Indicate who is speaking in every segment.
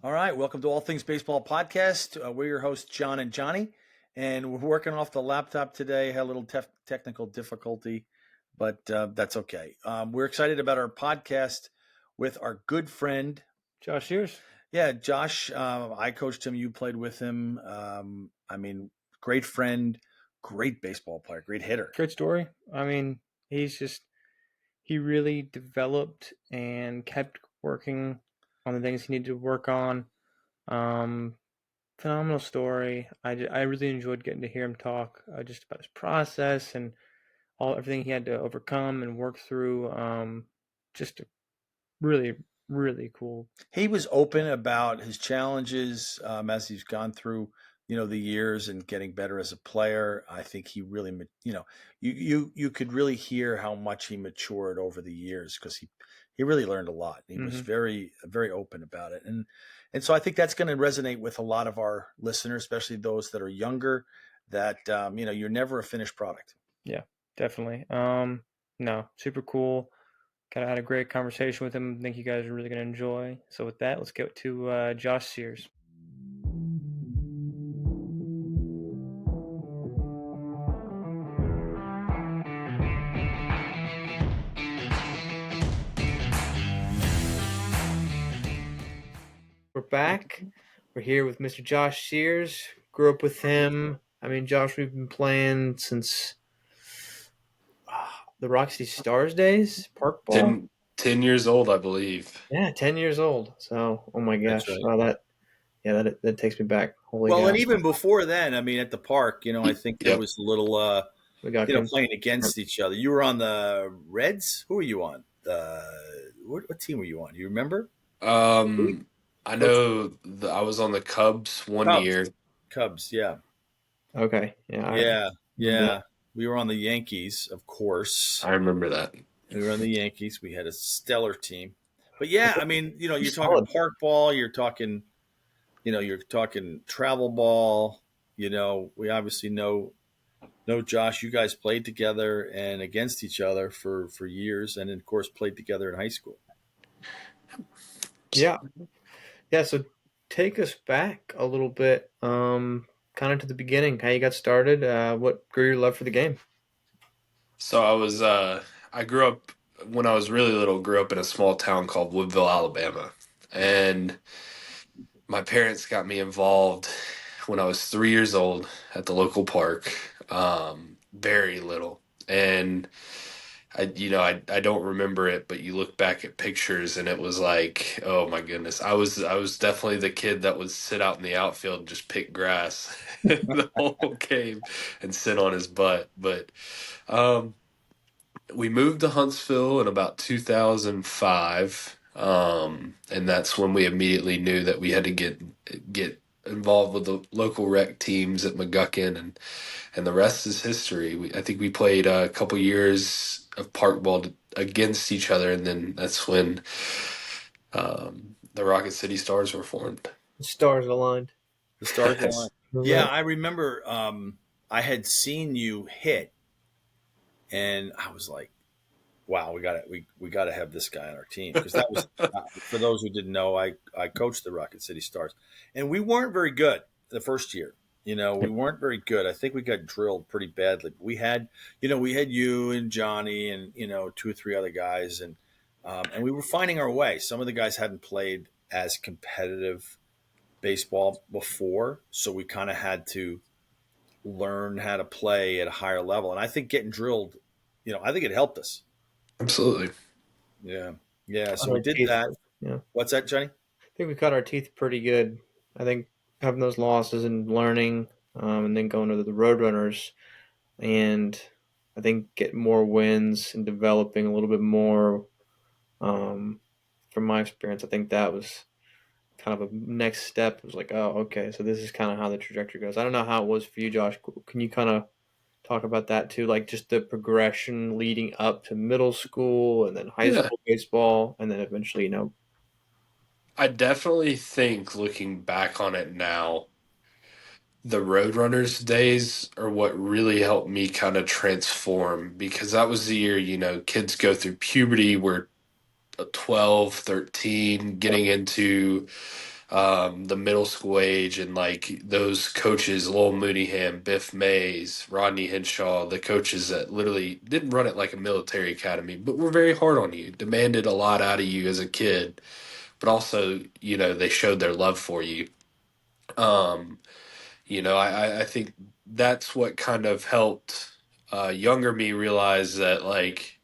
Speaker 1: All right, welcome to All Things Baseball Podcast. We're your hosts, John and Johnny, and we're working off the laptop today. Had a little technical difficulty, but that's okay. We're excited about our podcast with our good friend
Speaker 2: Josh Sears.
Speaker 1: Yeah, Josh. I coached him. You played with him. Great friend, great baseball player, great hitter.
Speaker 2: Great story. I mean, he really developed and kept working on the things he needed to work on. Phenomenal story. I really enjoyed getting to hear him talk just about his process and everything he had to overcome and work through. Just a really, really cool.
Speaker 1: He was open about his challenges as he's gone through, the years and getting better as a player. I think he really, you could really hear how much he matured over the years because he really learned a lot. He was very, very open about it, and so I think that's going to resonate with a lot of our listeners, especially those that are younger. That you're never a finished product.
Speaker 2: Yeah, definitely. No, super cool. Kind of had a great conversation with him. I think you guys are really going to enjoy. So with that, let's get to Josh Sears. We're back. We're here with Mr. Josh Sears. Grew up with him. I mean, Josh, we've been playing since the Rock City Stars days, park ball.
Speaker 3: 10 years old, I believe.
Speaker 2: Yeah, 10 years old. So, oh my gosh.
Speaker 1: Right.
Speaker 2: Wow, that takes me back. Holy
Speaker 1: well,
Speaker 2: God.
Speaker 1: And even before then, at the park, I think there was a little, playing against each other. You were on the Reds. Who were you on? What team were you on? You remember?
Speaker 3: I know I was on the Cubs one year.
Speaker 1: Cubs, yeah.
Speaker 2: Okay,
Speaker 1: yeah. Yeah. We were on the Yankees, of course.
Speaker 3: I remember that.
Speaker 1: We were on the Yankees. We had a stellar team. But yeah, you're talking park ball. You're talking travel ball. We obviously know Josh. You guys played together and against each other for years, and of course played together in high school.
Speaker 2: Yeah. So take us back a little bit, kind of to the beginning, how you got started, what grew your love for the game.
Speaker 3: So I grew up, when I was really little, grew up in a small town called Woodville, Alabama. And my parents got me involved when I was 3 years old at the local park, very little. And I don't remember it, but you look back at pictures and it was like, oh my goodness. I was definitely the kid that would sit out in the outfield and just pick grass the whole game and sit on his butt. But we moved to Huntsville in about 2005. And that's when we immediately knew that we had to get involved with the local rec teams at McGuckin, and the rest is history. I think we played a couple years of park ball against each other, and then that's when the Rocket City Stars were formed.
Speaker 2: The stars aligned.
Speaker 1: The stars aligned. Yeah, I remember I had seen you hit, and I was like, wow, we got to have this guy on our team, because that was for those who didn't know, I coached the Rocket City Stars, and we weren't very good the first year. We weren't very good. I think we got drilled pretty badly. We had you and Johnny and 2 or 3 other guys, and we were finding our way. Some of the guys hadn't played as competitive baseball before, so we kind of had to learn how to play at a higher level. And I think getting drilled, I think it helped us.
Speaker 3: Absolutely.
Speaker 1: Yeah. So we did that.
Speaker 2: Yeah.
Speaker 1: What's that, Johnny?
Speaker 2: I think we cut our teeth pretty good. I think having those losses and learning, and then going to the Roadrunners, and I think getting more wins and developing a little bit more. From my experience, I think that was kind of a next step. It was like, oh, okay, so this is kind of how the trajectory goes. I don't know how it was for you, Josh. Can you kind of talk about that too, like just the progression leading up to middle school and then high school baseball, and then eventually,
Speaker 3: I definitely think, looking back on it now, the Roadrunners days are what really helped me kind of transform, because that was the year, kids go through puberty. We're 12, 13, getting into the middle school age, and like those coaches, Lowell Mooneyham, Biff Mays, Rodney Henshaw, the coaches that literally didn't run it like a military academy, but were very hard on you, demanded a lot out of you as a kid, but also, they showed their love for you. Um, I think that's what kind of helped younger me realize that, like,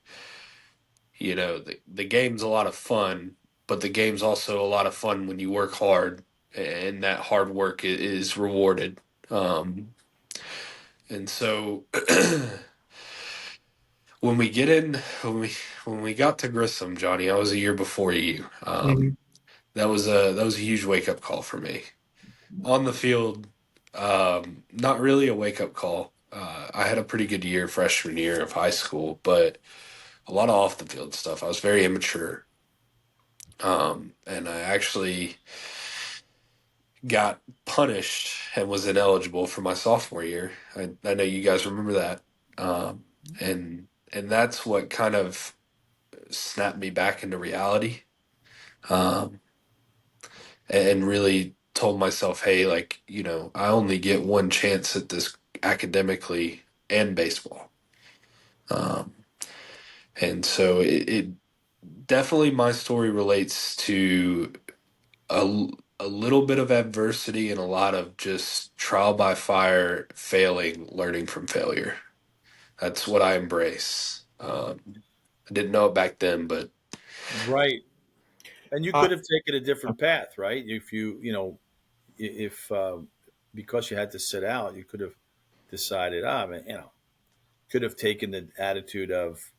Speaker 3: the game's a lot of fun, but the game's also a lot of fun when you work hard, and that hard work is rewarded. Um, and so when we get in, when we got to Grissom, Johnny, I was a year before you.
Speaker 2: Mhm.
Speaker 3: That was a huge wake up call for me. On the field, not really a wake up call. I had a pretty good year freshman year of high school, but a lot of off the field stuff. I was very immature. And I actually got punished and was ineligible for my sophomore year. I know you guys remember that. And that's what kind of snapped me back into reality. Um, and really told myself, hey, like, I only get one chance at this academically and baseball. Um, and so it definitely, my story relates to a, a little bit of adversity and a lot of just trial by fire, failing, learning from failure. That's what I embrace. I didn't know it back then, but
Speaker 1: Right. And you
Speaker 2: Uh,
Speaker 1: could have taken a different path, right? If if because you had to sit out, you could have decided, man, could have taken the attitude of,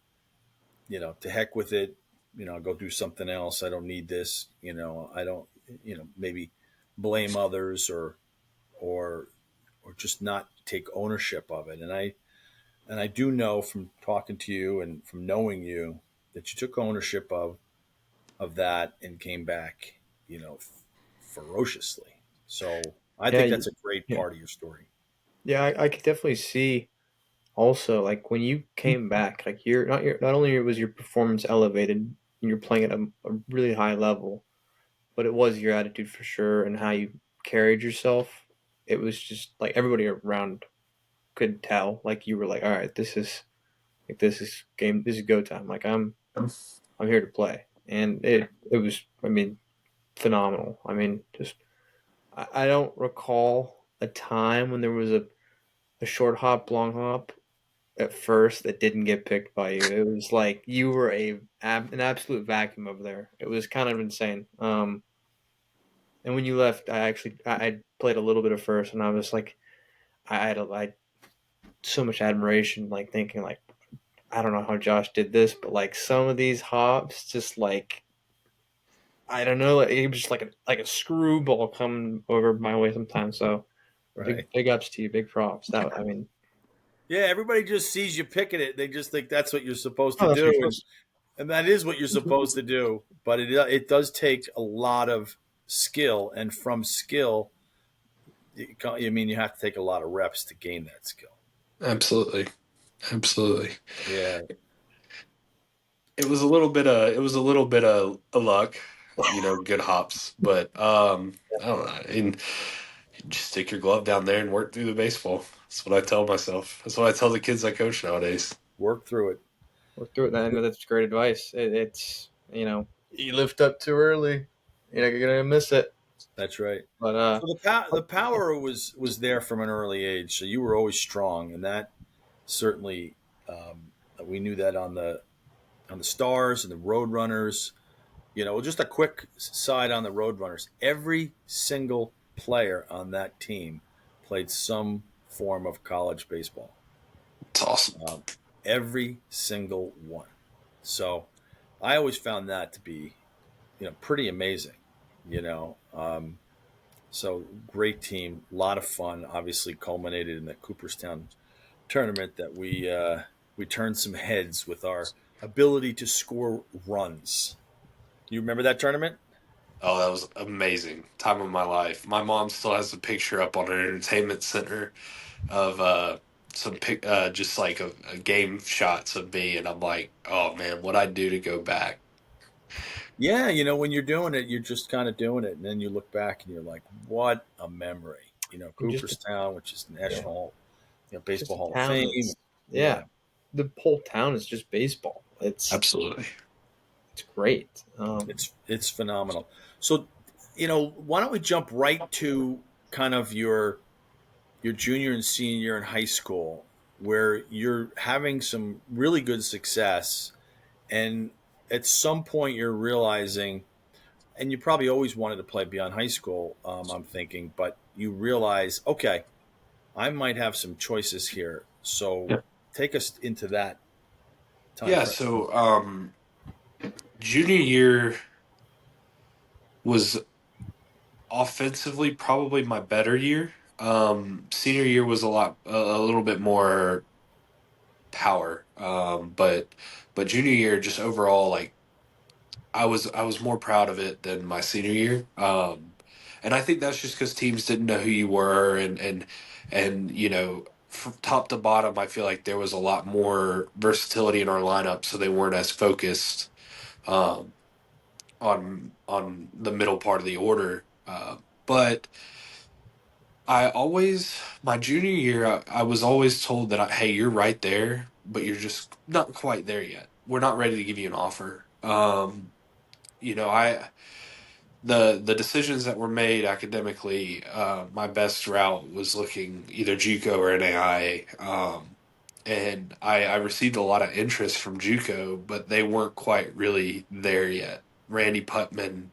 Speaker 1: to heck with it, I'll go do something else. I don't need this, I don't, maybe blame others or, or just not take ownership of it. And I do know from talking to you and from knowing you that you took ownership of that and came back, ferociously. So I
Speaker 2: yeah,
Speaker 1: think that's a great
Speaker 2: yeah,
Speaker 1: part of your story.
Speaker 2: yeah. I could definitely see also like when you came back, like not only was your performance elevated and you're playing at a really high level, but it was your attitude for sure and how you carried yourself. It was just like everybody around could tell, like you were like, all right, this is game, this is go time. Like I'm here to play, and it was, I mean, phenomenal. I mean, just I don't recall a time when there was a short hop, long hop at first that didn't get picked by you. It was like you were an absolute vacuum over there. It was kind of insane. And when you left, I played a little bit of first, and I was like, I had so much admiration, like thinking like I don't know how Josh did this, but like some of these hops, just like I don't know, it was just like a screwball coming over my way sometimes. So
Speaker 1: Right.
Speaker 2: big ups to you, big props. That I mean,
Speaker 1: Yeah, everybody just sees you picking it. They just think that's what you're supposed to
Speaker 2: oh, that's
Speaker 1: do,
Speaker 2: what you're
Speaker 1: and
Speaker 2: supposed
Speaker 1: and that is what you're
Speaker 2: to.
Speaker 1: supposed to do. But it does take a lot of skill, and from skill, I mean, you have to take a lot of reps to gain that skill.
Speaker 3: absolutely, absolutely.
Speaker 1: Yeah,
Speaker 3: It was a little bit of luck, good hops, but I don't know. And you just stick your glove down there and work through the baseball. That's what I tell myself. That's what I tell the kids I coach nowadays.
Speaker 1: work through it.
Speaker 2: Work through it. I know that's great advice. It's you lift up too early, you're gonna miss it.
Speaker 1: That's right.
Speaker 2: But
Speaker 1: So the power was there from an early age. So you were always strong, and that certainly we knew that on the Stars and the Roadrunners. Just a quick side on the Roadrunners. Every single player on that team played some form of college baseball.
Speaker 3: It's awesome.
Speaker 1: Um, every single one. So I always found that to be, pretty amazing. You know, um, so great team, a lot of fun. Obviously, culminated in the Cooperstown tournament that we turned some heads with our ability to score runs. You remember that tournament?
Speaker 3: Oh, that was amazing. Time of my life. My mom still has a picture up on her entertainment center of some just like a game shots of me, and I'm like, oh man, what I'd do to go back.
Speaker 1: Yeah, when you're doing it, you're just kind of doing it, and then you look back and you're like, "What a memory!"
Speaker 2: And just
Speaker 1: Cooperstown, which is
Speaker 2: yeah,
Speaker 1: National,
Speaker 2: just
Speaker 1: Baseball
Speaker 2: a
Speaker 1: Hall of
Speaker 2: town
Speaker 1: Fame.
Speaker 2: that's yeah.
Speaker 1: Yeah,
Speaker 2: The whole town is just baseball.
Speaker 3: Absolutely.
Speaker 2: It's great.
Speaker 1: it's phenomenal. So, why don't we jump right to kind of your junior and senior year in high school, where you're having some really good success, and at some point you're realizing, and you probably always wanted to play beyond high school, I'm thinking, but you realize, okay, I might have some choices here. So
Speaker 3: Yeah.
Speaker 1: take us into that time
Speaker 3: Yeah.
Speaker 1: frame.
Speaker 3: So junior year was offensively probably my better year. Senior year was a little bit more power. But junior year, just overall, like I was more proud of it than my senior year. And I think that's just because teams didn't know who you were, and from top to bottom, I feel like there was a lot more versatility in our lineup, so they weren't as focused um, on the middle part of the order. But my junior year, I was always told that, hey, you're right there, but you're just not quite there yet. We're not ready to give you an offer. I the decisions that were made academically, my best route was looking either JUCO or NAI. And I received a lot of interest from JUCO, but they weren't quite really there yet. Randy Putman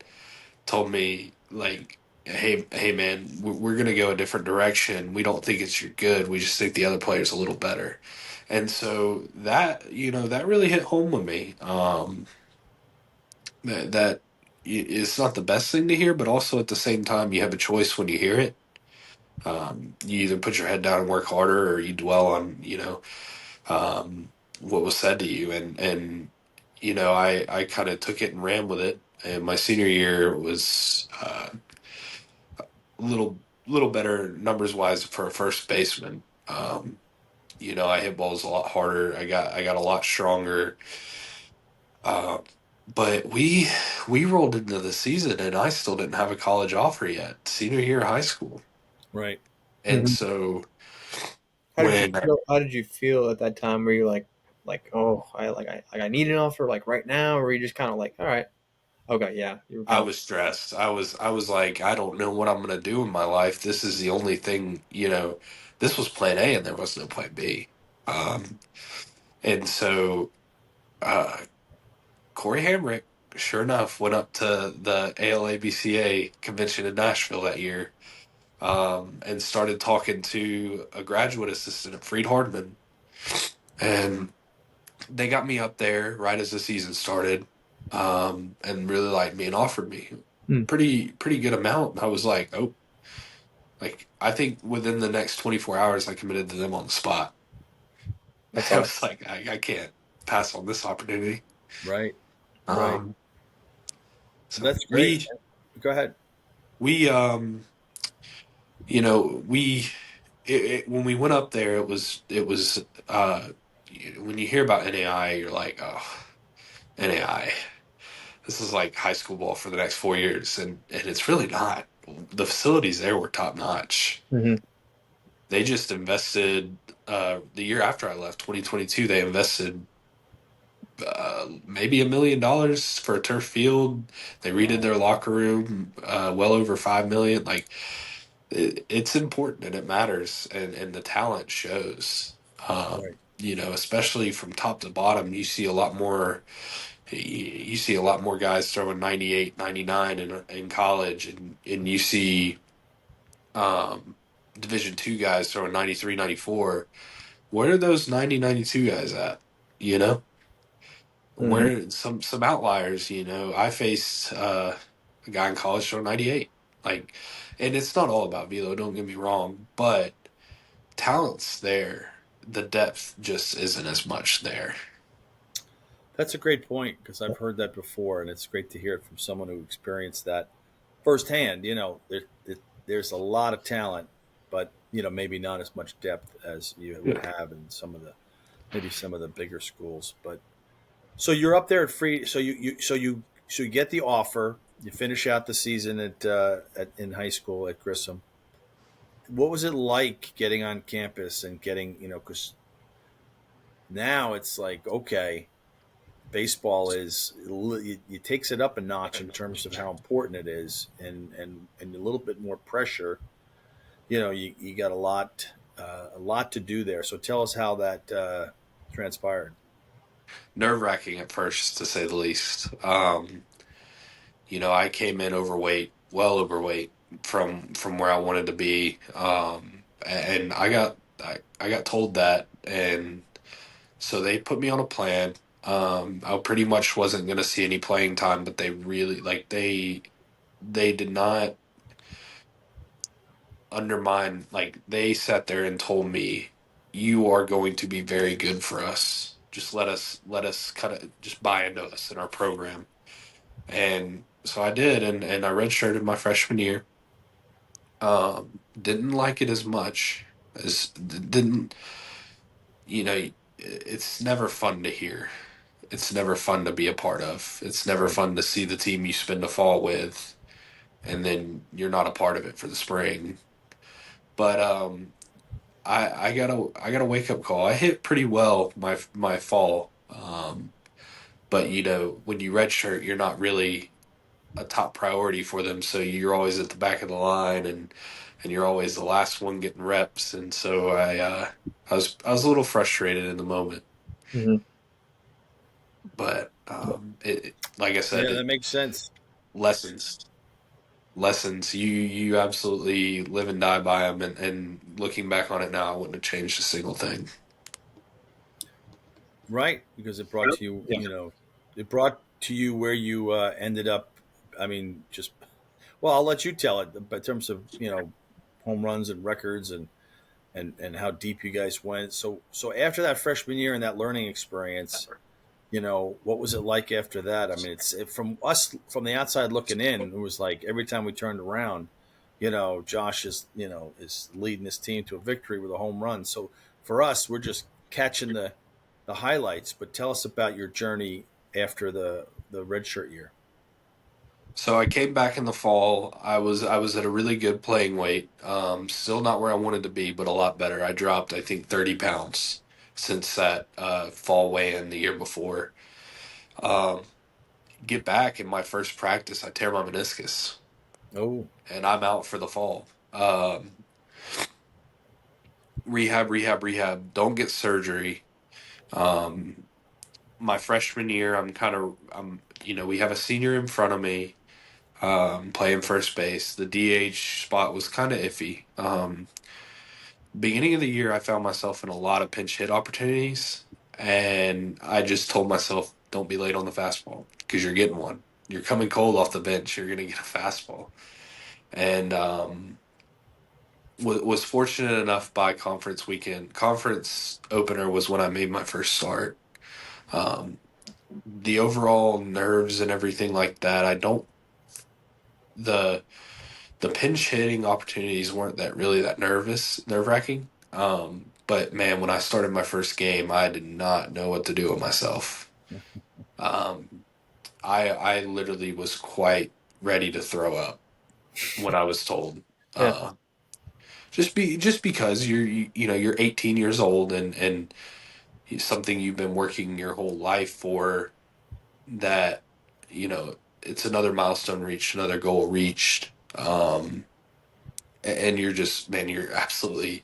Speaker 3: told me, like, hey man, we're gonna go a different direction. We don't think it's your good. We just think the other player's a little better. And so that really hit home with me. That it's not the best thing to hear, but also at the same time, you have a choice when you hear it. You either put your head down and work harder, or you dwell on what was said to you. And I kind of took it and ran with it. And my senior year was a little better numbers wise for a first baseman. I hit balls a lot harder. I got a lot stronger. Uh, but we rolled into the season, and I still didn't have a college offer yet, senior year of high school.
Speaker 1: Right.
Speaker 3: And so
Speaker 2: How did you
Speaker 3: when
Speaker 2: feel? How did you feel at that time? Were you oh, I need an offer like right now, or were you just kind of like, all right, okay, yeah, you were
Speaker 3: I
Speaker 2: kind of
Speaker 3: was stressed, I was like, I don't know what I'm gonna do in my life. This is the only thing, this was plan A, and there was no plan B. Um, and so uh, Corey Hamrick, sure enough, went up to the ALABCA convention in Nashville that year, and started talking to a graduate assistant at Freed Hardman. And they got me up there right as the season started, and really liked me and offered me
Speaker 2: Hmm,
Speaker 3: pretty good amount. And I was like, oh, like I think within the next 24 hours, I committed to them on the spot.
Speaker 2: that's
Speaker 3: I
Speaker 2: awesome.
Speaker 3: was like, I can't pass on this opportunity.
Speaker 1: Right. Right.
Speaker 3: Um,
Speaker 1: Well,
Speaker 3: so
Speaker 1: that's great.
Speaker 3: we
Speaker 1: Go ahead.
Speaker 3: we you know we when we went up there, it was when you hear about NAI, you're like, oh, NAI. This is like high school ball for the next 4 years, and it's really not. The facilities there were top notch.
Speaker 2: Hmm.
Speaker 3: They just invested the year after I left, 2022. They invested maybe $1 million for a turf field. They redid
Speaker 1: Wow.
Speaker 3: their locker room, well over 5 million. Like it's important and it matters, and the talent shows.
Speaker 1: Right.
Speaker 3: Especially from top to bottom, you see a lot more guys throwing 98, 99 in college, and you see um, Division two guys throwing 93, 94. Where are those 90, 92 guys at? You know,
Speaker 2: Hmm.
Speaker 3: where some outliers. I faced a guy in college throwing 98. Like, and it's not all about velo. Don't get me wrong, but talent's there. The depth just isn't as much there.
Speaker 1: That's a great point because I've heard that before, and it's great to hear it from someone who experienced that firsthand. There's a lot of talent, but maybe not as much depth as you would
Speaker 3: Yeah.
Speaker 1: have in some of the bigger schools. But so you're up there at free. So you so you get the offer. You finish out the season at in high school at Grissom. What was it like getting on campus and getting, because now it's like, okay, baseball it takes it up a notch in terms of how important it is, and a little bit more pressure. You got a lot to do there. So tell us how that transpired.
Speaker 3: Nerve-wracking at first, to say the least. I came in overweight, well overweight from where I wanted to be. And I got told that, and so they put me on a plan. I pretty much wasn't going to see any playing time, but they really they did not undermine. Like, they sat there and told me, "You are going to be very good for us. Just let us kind of just buy into us in our program." And so I did, and I redshirted my freshman year. Didn't like it as much as didn't you know. It's never fun to hear. It's never fun to be a part of. It's never
Speaker 1: Right.
Speaker 3: fun to see the team you spend the fall with, and then you're not a part of it for the spring. But I got a wake up call. I hit pretty well my fall. But when you redshirt, you're not really a top priority for them, so you're always at the back of the line, and you're always the last one getting reps. And so I was a little frustrated in the moment,
Speaker 2: Mm-hmm.
Speaker 3: but like I said,
Speaker 1: Yeah, that makes sense.
Speaker 3: lessons. Lessons, you absolutely live and die by them, and looking back on it now, I wouldn't have changed a single thing.
Speaker 1: Right, because it brought to you, it brought to you where you ended up. I mean, just well, I'll let you tell it. But in terms of home runs and records and how deep you guys went. So after that freshman year and that learning experience, what was it like after that? I mean, from us from the outside looking in, it was like every time we turned around, Josh is leading his team to a victory with a home run. So for us, we're just catching the highlights. But tell us about your journey after the redshirt year.
Speaker 3: So I came back in the fall. I was at a really good playing weight. Still not where I wanted to be, but a lot better. I dropped, I think, 30 pounds since that fall weigh-in the year before. Um, get back in my first practice, I tear my meniscus,
Speaker 1: Oh,
Speaker 3: and I'm out for the fall. Rehab, rehab, rehab. Don't get surgery. Um, my freshman year, we have a senior in front of me, playing first base. The DH spot was kind of iffy. Beginning of the year, I found myself in a lot of pinch hit opportunities, and I just told myself, don't be late on the fastball because you're getting one. You're coming cold off the bench. You're going to get a fastball. And was fortunate enough by conference weekend. Conference opener was when I made my first start. Um, the overall nerves and everything like that, I don't. The the pinch hitting opportunities weren't that nerve wracking. But man, when I started my first game, I did not know what to do with myself. Um, I literally was quite ready to throw up when I was told.
Speaker 2: Yeah.
Speaker 3: Uh, just because you're 18 years old, and something you've been working your whole life for, that it's another milestone reached, another goal reached. And you're just, man, you're absolutely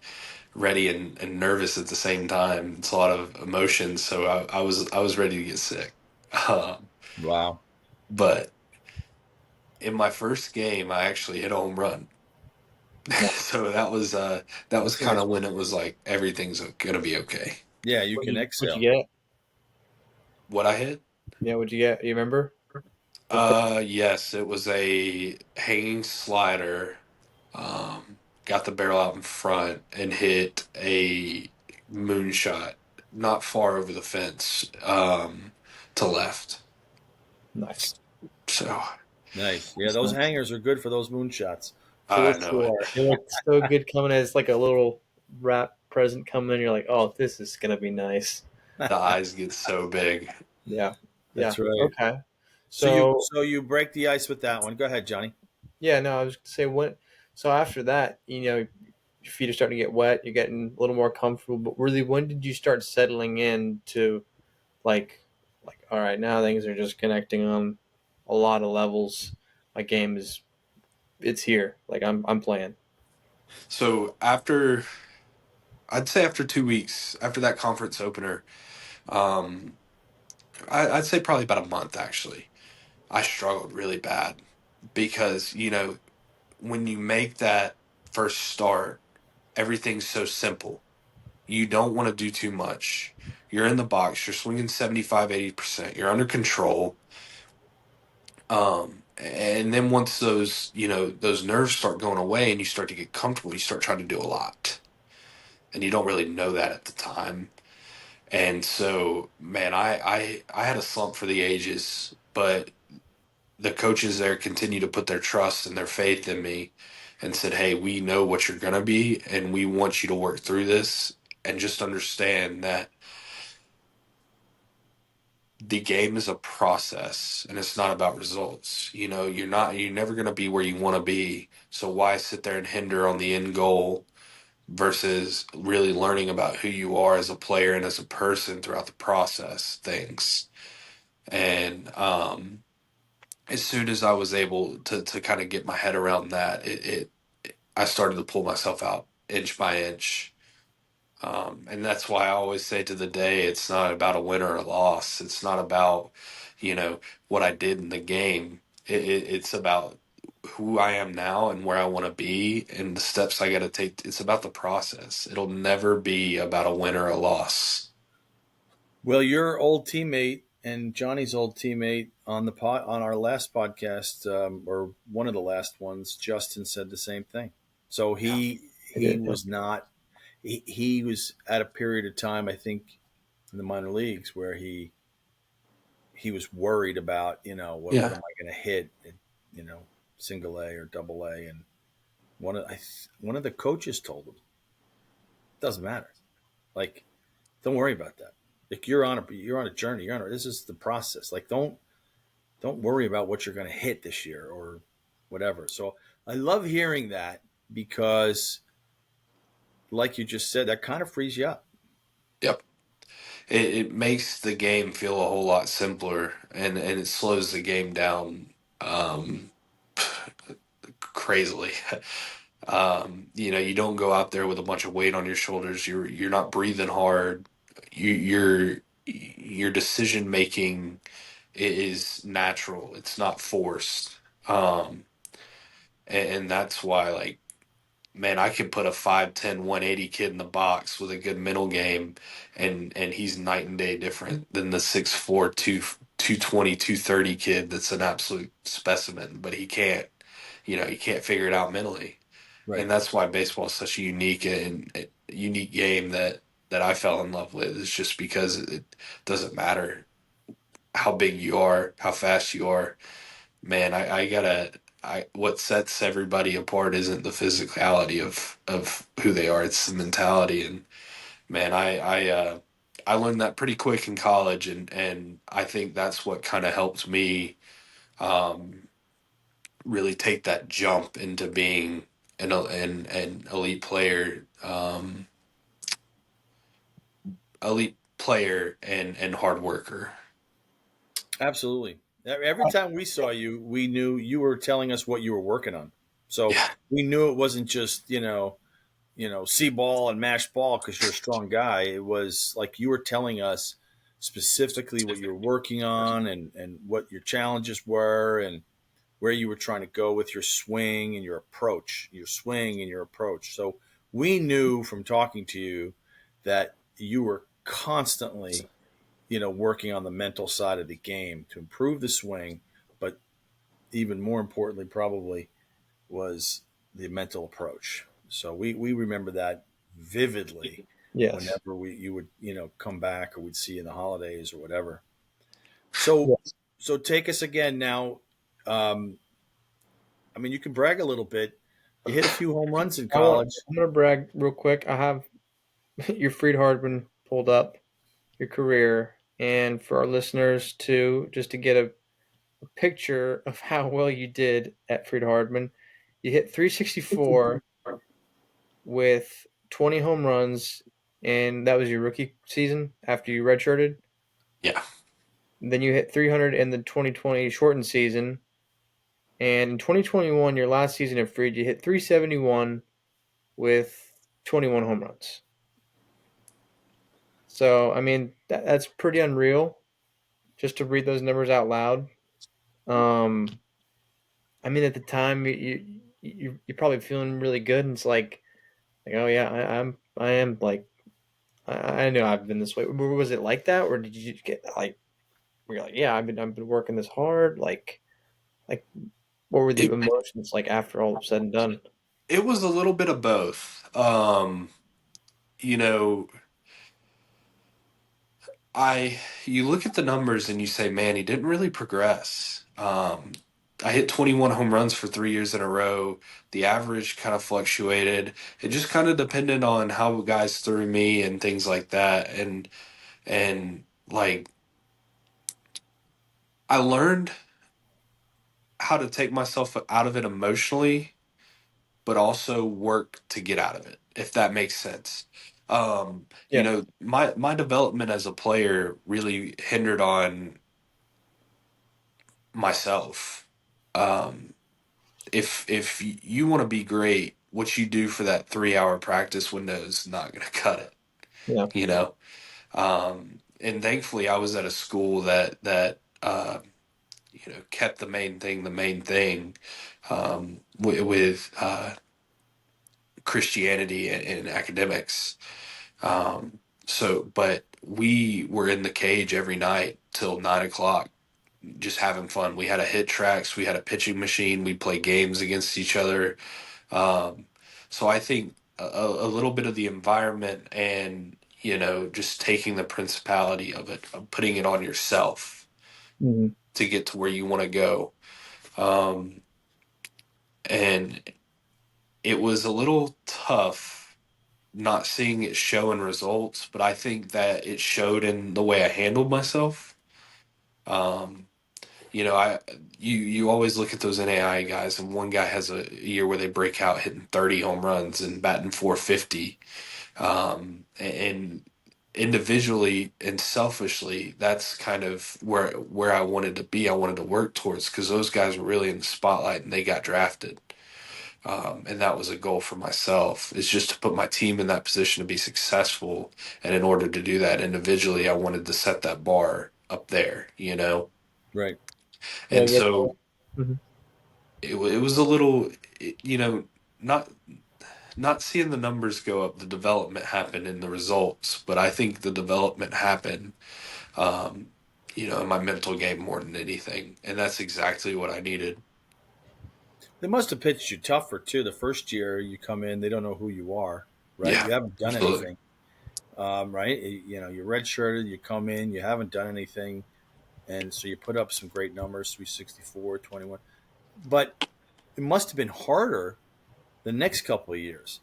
Speaker 3: ready and nervous at the same time. It's a lot of emotions, so I was ready to get sick. Um,
Speaker 1: wow.
Speaker 3: but in my first game, I actually hit a home run. So that was kind of when it was like everything's gonna be okay.
Speaker 1: Yeah, you can
Speaker 2: What'd you
Speaker 1: exhale.
Speaker 2: get?
Speaker 3: What I hit?
Speaker 2: Yeah, what'd you get? You remember? The first,
Speaker 3: Yes, it was a hanging slider. Got the barrel out in front and hit a moonshot not far over the fence, to left.
Speaker 2: nice.
Speaker 3: So
Speaker 1: Nice. Yeah, those hangers are good for those moonshots.
Speaker 2: For
Speaker 3: I know it.
Speaker 2: sure. It looked so good coming as like a little wrap present coming in. You're like, oh, this is gonna be nice.
Speaker 3: The eyes get so big.
Speaker 2: Yeah. Yeah.
Speaker 1: That's right.
Speaker 2: Okay.
Speaker 1: So you
Speaker 2: So
Speaker 1: so you break the ice with that one. Go ahead, Johnny.
Speaker 2: yeah, no, I was gonna say when. So after that, your feet are starting to get wet. You're getting a little more comfortable. But really, when did you start settling in to like, all right, now things are just connecting on a lot of levels. My game is it's here. Like I'm playing.
Speaker 3: So I'd say after 2 weeks, after that conference opener, um, I'd say probably about a month actually. I struggled really bad because, when you make that first start, everything's so simple. You don't want to do too much. You're in the box, you're swinging 75, 80%, you're under control. And then once those nerves start going away and you start to get comfortable, you start trying to do a lot. And you don't really know that at the time. And so, man, I had a slump for the ages, but the coaches there continue to put their trust and their faith in me and said, "Hey, we know what you're going to be and we want you to work through this and just understand that the game is a process and it's not about results. You're never going to be where you want to be. So why sit there and hinder on the end goal versus really learning about who you are as a player and as a person throughout the process things." And as soon as I was able to kind of get my head around that, I started to pull myself out inch by inch. And that's why I always say to the day, it's not about a win or a loss. It's not about, what I did in the game. It's about who I am now and where I want to be and the steps I got to take. It's about the process. It'll never be about a win or a loss.
Speaker 1: Well, your old teammate and Johnny's old teammate on our last podcast, or one of the last ones, Justin said the same thing. So
Speaker 3: Yeah.
Speaker 2: I
Speaker 1: he
Speaker 2: did. Yeah.
Speaker 1: was not he was at a period of time, I think, in the minor leagues where he was worried about, what
Speaker 3: Yeah.
Speaker 1: am I going to hit, you know, single A or double A, and one of the coaches told him, it doesn't matter. Like, don't worry about that. Like, you're on a journey. This is the process. Like, don't worry about what you're going to hit this year or whatever. So I love hearing that because, like you just said, that kind of frees you up.
Speaker 3: Yep. It makes the game feel a whole lot simpler and it slows the game down um, crazily. You don't go out there with a bunch of weight on your shoulders. You're not breathing hard. Your decision making is natural. It's not forced. And that's why, like, man, I could put a 5'10", 180 kid in the box with a good mental game, and he's night and day different than the 6'4", 220, 230 kid that's an absolute specimen, but he can't figure it out mentally.
Speaker 1: Right.
Speaker 3: And that's why baseball is such a unique game that I fell in love with. Is just because it doesn't matter how big you are, how fast you are. Man, I gotta. What sets everybody apart isn't the physicality of who they are; it's the mentality. And man, I learned that pretty quick in college, and I think that's what kind of helped me um, really take that jump into being an elite player and hard worker.
Speaker 1: Absolutely. Every time we saw you, we knew you were telling us what you were working on. So
Speaker 3: Yeah,
Speaker 1: we knew it wasn't just, see ball and mash ball because you're a strong guy. It was like you were telling us specifically what you were working on and what your challenges were and where you were trying to go with your swing and your approach, your swing and your approach. So we knew from talking to you that you were constantly, working on the mental side of the game to improve the swing, but even more importantly, probably was the mental approach. So we remember that vividly
Speaker 2: Yes.
Speaker 1: whenever you would, come back or we'd see you in the holidays or whatever. So,
Speaker 2: Yes.
Speaker 1: so take us again now. Um, I mean, you can brag a little bit. You hit a few home runs in college.
Speaker 2: I'm gonna brag real quick. I have your Freed Hardman pulled up, your career, and for our listeners too, just to get a picture of how well you did at Fried Hardman. You hit 364 with 20 home runs, and that was your rookie season after you redshirted.
Speaker 3: Yeah.
Speaker 2: Then you hit 300 in the 2020 shortened season, and in 2021, your last season at Fried, you hit 371 with 21 home runs. So, I mean, that's pretty unreal just to read those numbers out loud. Um, I mean, at the time, you're probably feeling really good, and it's like, oh yeah, I am like I know I've been this way. Was it like that, or did you get like were you like, yeah, I've been working this hard, like what were the
Speaker 3: It
Speaker 2: emotions like after all said and done?
Speaker 3: it was a little bit of both. You know, I you look at the numbers and you say, man, he didn't really progress. I hit 21 home runs for 3 years in a row. The average kind of fluctuated. It just kind of depended on how guys threw me and things like that. And like I learned how to take myself out of it emotionally, but also work to get out of it, if that makes sense.
Speaker 2: Yeah,
Speaker 3: My development as a player really hindered on myself. Um, if you want to be great, what you do for that 3 hour practice window is not going to cut it.
Speaker 2: yeah.
Speaker 3: You know, and thankfully I was at a school that kept the main thing with Christianity and academics. But we were in the cage every night till 9 o'clock, just having fun. We had a hit tracks, we had a pitching machine, we play games against each other. Um, so I think a little bit of the environment and just taking the principality of it, of putting it on yourself
Speaker 2: Hmm.
Speaker 3: to get to where you want to go. Um, and it was a little tough not seeing it show in results, but I think that it showed in the way I handled myself. Um, I you always look at those NAI guys, and one guy has a year where they break out hitting 30 home runs and batting 450. And individually and selfishly, that's kind of where I wanted to be. I wanted to work towards because those guys were really in the spotlight and they got drafted. And that was a goal for myself, is just to put my team in that position to be successful. And in order to do that individually, I wanted to set that bar up there.
Speaker 1: Right.
Speaker 2: Yeah, I
Speaker 3: And
Speaker 2: get
Speaker 3: so
Speaker 2: that. Hmm.
Speaker 3: it was a little, not not seeing the numbers go up, the development happened in the results, but I think the development happened, um, in my mental game more than anything, and that's exactly what I needed.
Speaker 1: They must have pitched you tougher too. The first year you come in, they don't know who you are, right?
Speaker 3: Yeah,
Speaker 1: You haven't done
Speaker 3: absolutely.
Speaker 1: anything, right? You're redshirted. You come in, you haven't done anything, and so you put up some great numbers, 364, 21. But it must have been harder the next couple of years,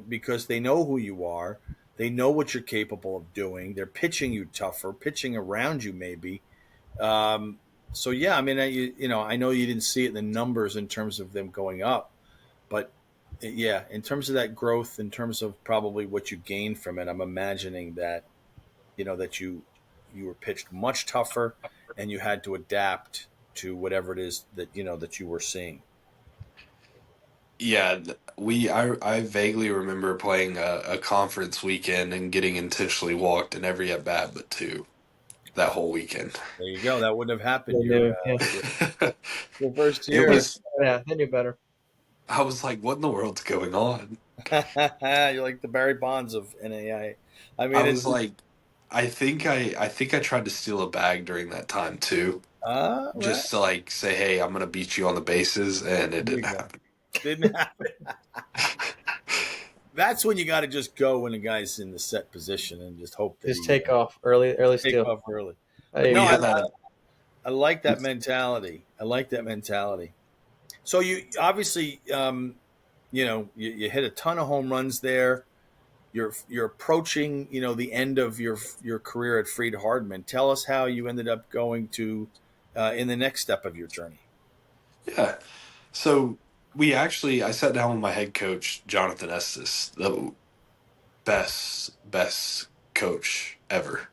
Speaker 1: because they know who you are. They know what you're capable of doing. They're pitching you tougher, pitching around you maybe. Um, so yeah, I mean, I know you didn't see it in the numbers in terms of them going up, but yeah, in terms of that growth, in terms of probably what you gained from it, I'm imagining that that you were pitched much tougher, and you had to adapt to whatever it is that you were seeing.
Speaker 3: Yeah, I vaguely remember playing a conference weekend and getting intentionally walked in every at bat but two that whole weekend.
Speaker 1: There you go. That wouldn't have happened
Speaker 2: They knew, yeah,
Speaker 1: your first
Speaker 3: It
Speaker 2: yeah,
Speaker 1: year.
Speaker 3: was.
Speaker 2: yeah. They knew better.
Speaker 3: I was like, what in the world's going on?
Speaker 1: You're like the Barry Bonds of NAI. I
Speaker 3: I
Speaker 1: mean,
Speaker 3: was like, I think I tried to steal a bag during that time too,
Speaker 1: right.
Speaker 3: just to like say, hey, I'm gonna beat you on the bases, and it
Speaker 1: There
Speaker 3: didn't
Speaker 1: you go.
Speaker 3: happen.
Speaker 1: Didn't happen. That's when you got to just go when the guy's in the set position and just hope that
Speaker 2: Just
Speaker 1: he
Speaker 2: take off early, early
Speaker 1: take
Speaker 2: steal.
Speaker 1: off early. But
Speaker 2: There
Speaker 3: We
Speaker 1: no,
Speaker 2: you
Speaker 1: I,
Speaker 2: go.
Speaker 3: had that.
Speaker 1: I like that mentality. I like that mentality. So you obviously, you hit a ton of home runs there. You're approaching, the end of your career at Fried Hardman. Tell us how you ended up going to in the next step of your journey?
Speaker 3: Yeah. So I sat down with my head coach, Jonathan Estes, the best coach ever.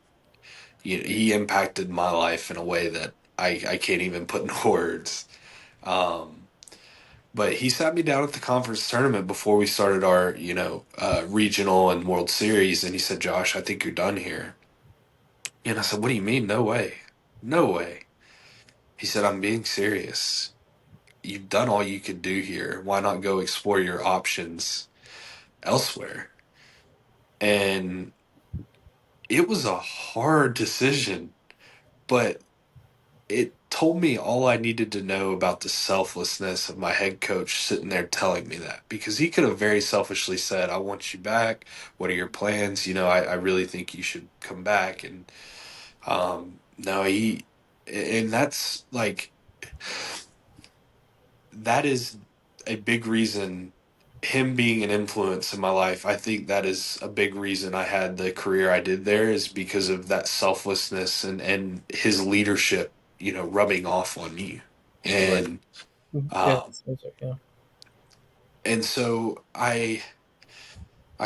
Speaker 3: He impacted my life in a way that I can't even put in words. Um, but he sat me down at the conference tournament before we started our, regional and World Series, and he said, "Josh, I think you're done here." And I said, "What do you mean? No way. No way." He said, "I'm being serious. You've done all you could do here. Why not go explore your options elsewhere?" And it was a hard decision, but it told me all I needed to know about the selflessness of my head coach sitting there telling me that, because he could have very selfishly said, "I want you back. What are your plans? I really think you should come back." And no, and that's like, that is a big reason, him being an influence in my life. I think that is a big reason I had the career I did there, is because of that selflessness and his leadership, rubbing off on me.
Speaker 1: Right.
Speaker 3: And
Speaker 2: Yeah,
Speaker 3: um
Speaker 2: sounds like, yeah.
Speaker 3: and so I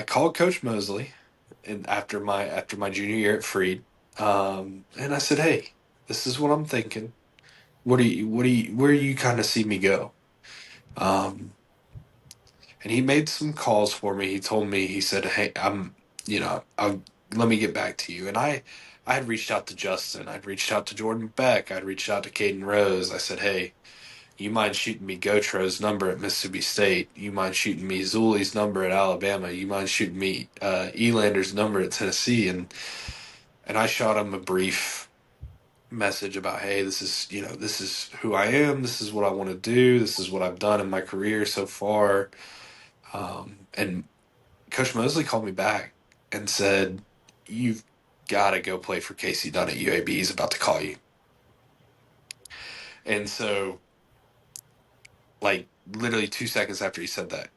Speaker 3: called Coach Mosley, and after my junior year at Freed, and I said, "Hey, this is what I'm thinking. Where do you kind of see me go?" Um and he made some calls for me. He told me, he said, "Hey, I'll let me get back to you." And I had reached out to Justin. I'd reached out to Jordan Beck. I'd reached out to Caden Rose. I said, "Hey, you mind shooting me Gotro's number at Mississippi State? You mind shooting me Zuli's number at Alabama? You mind shooting me Elander's number at Tennessee?" And I shot him a brief message about, "Hey, this is who I am. This is what I want to do. This is what I've done in my career so far." And Coach Mosley called me back and said, "You've got to go play for Casey Dunn at UAB. He's about to call you." And so, like, literally 2 seconds after he said that,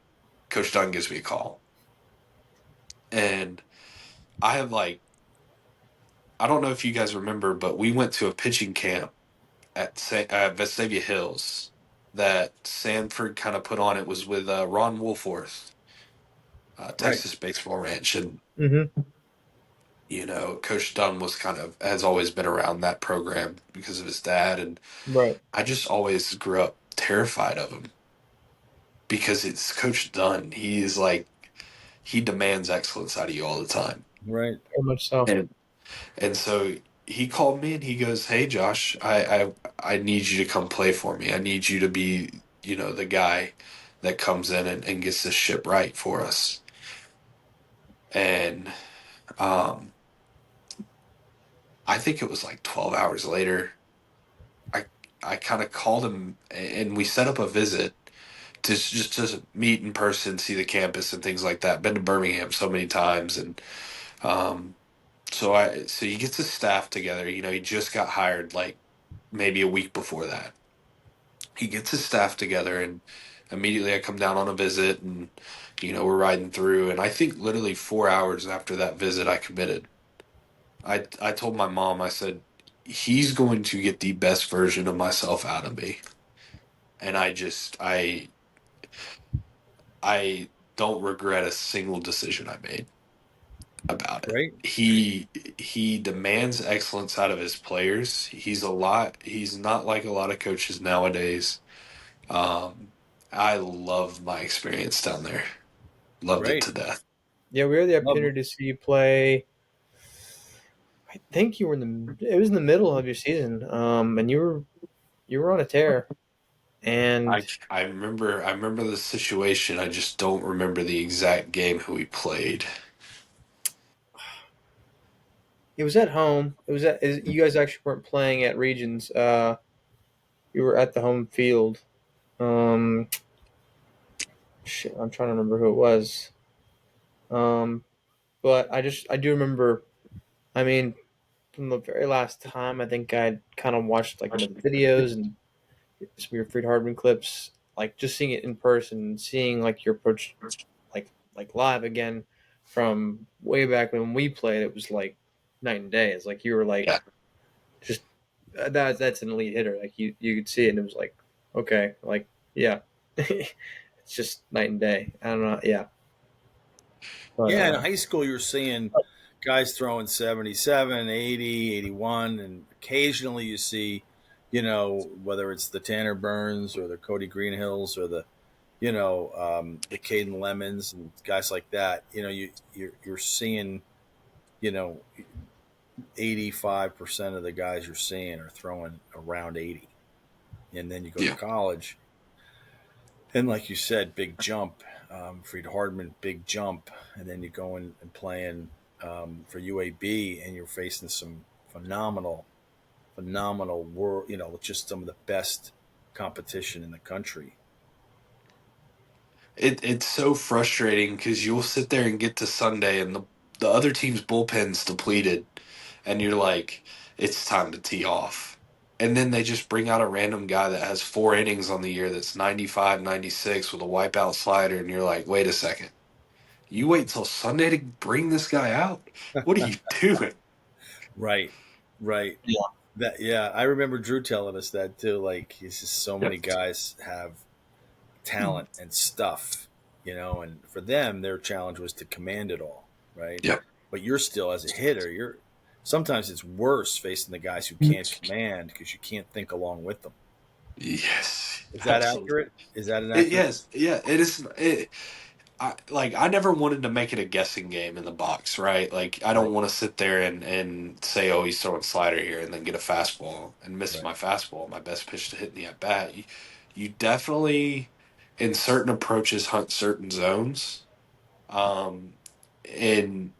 Speaker 3: Coach Dunn gives me a call. And I have, like, I don't know if you guys remember, but we went to a pitching camp at Vestavia Hills that Sanford kind of put on. It was with Ron Woolforth,
Speaker 1: Right.
Speaker 3: Texas Baseball Ranch. And,
Speaker 2: Mm-hmm.
Speaker 3: Coach Dunn has always been around that program because of his dad. And
Speaker 2: Right.
Speaker 3: I just always grew up terrified of him, because it's Coach Dunn. He is like, he demands excellence out of you all the time.
Speaker 1: Right.
Speaker 2: Very much so.
Speaker 3: And so he called me and he goes, "Hey Josh, I need you to come play for me. I need you to be, the guy that comes in and gets this ship right for us." And um I think it was like 12 hours later, I I kind of called him and we set up a visit to meet in person, see the campus and things like that. Been to Birmingham so many times. And um so he gets his staff together. He just got hired like maybe a week before that. He gets his staff together, and immediately I come down on a visit, and we're riding through. And I think literally 4 hours after that visit, I committed. I told my mom, I said, "He's going to get the best version of myself out of me." And I don't regret a single decision I made about it.
Speaker 1: Right.
Speaker 3: He demands excellence out of his players. He's not like a lot of coaches nowadays. Um, I loved my experience down there. Loved it
Speaker 1: Right.
Speaker 3: to death.
Speaker 2: Yeah, we had the
Speaker 1: Love.
Speaker 2: opportunity to see you play. I think you were in the. It was in the middle of your season, and you were on a tear,
Speaker 3: I
Speaker 2: and
Speaker 3: I remember the situation. I just don't remember the exact game who we played.
Speaker 2: it was at home. You guys actually weren't playing at Regions. You were at the home field. Um, shit, I'm trying to remember who it was. Um, but I do remember. I mean, from the very last time, I think I kind of watched like the videos and some of your Freed Hardman clips, like just seeing it in person, seeing like your approach, like live again from way back when we played. It was like night and day. It's like you were like
Speaker 3: Yeah,
Speaker 2: just that's an elite hitter. Like you could see it, and it was like, okay, like yeah, it's just night and day. I don't know, yeah, but
Speaker 1: Yeah, in high school, you're seeing guys throwing 77, 80, 81, and occasionally you see, whether it's the Tanner Burns or the Cody Greenhills or the Caden Lemons and guys like that. You're seeing, you know, 85% of the guys you're seeing are throwing around 80. And then you go to
Speaker 3: Yeah.
Speaker 1: college, and like you said, big jump. Freed Hardman, big jump, and then you go in and playing for UAB, and you're facing some phenomenal, phenomenal world. Just some of the best competition in the country.
Speaker 3: It's so frustrating because you'll sit there and get to Sunday and the other team's bullpen's depleted, and you're like, it's time to tee off. And then they just bring out a random guy that has 4 innings on the year that's 95, 96 with a wipeout slider, and you're like, wait a second. You wait till Sunday to bring this guy out? What are you doing?
Speaker 1: Right, right.
Speaker 2: yeah,
Speaker 1: Yeah, I remember Drew telling us that too. Like, he's just so
Speaker 3: Yep.
Speaker 1: many guys have talent and stuff, and for them, their challenge was to command it all, right?
Speaker 3: Yep.
Speaker 1: But you're still, as a hitter, sometimes it's worse facing the guys who can't command because you can't think along with them.
Speaker 3: Yes,
Speaker 1: Is that
Speaker 3: absolutely.
Speaker 1: accurate? Is that an accurate?
Speaker 3: Yes, yeah, it is. I never wanted to make it a guessing game in the box, right? Like I don't
Speaker 1: Right,
Speaker 3: want to sit there and say, oh, he's throwing slider here, and then get a fastball and miss
Speaker 1: right,
Speaker 3: my fastball, my best pitch to hit in the at bat. You definitely, in certain approaches, hunt certain zones. Um, and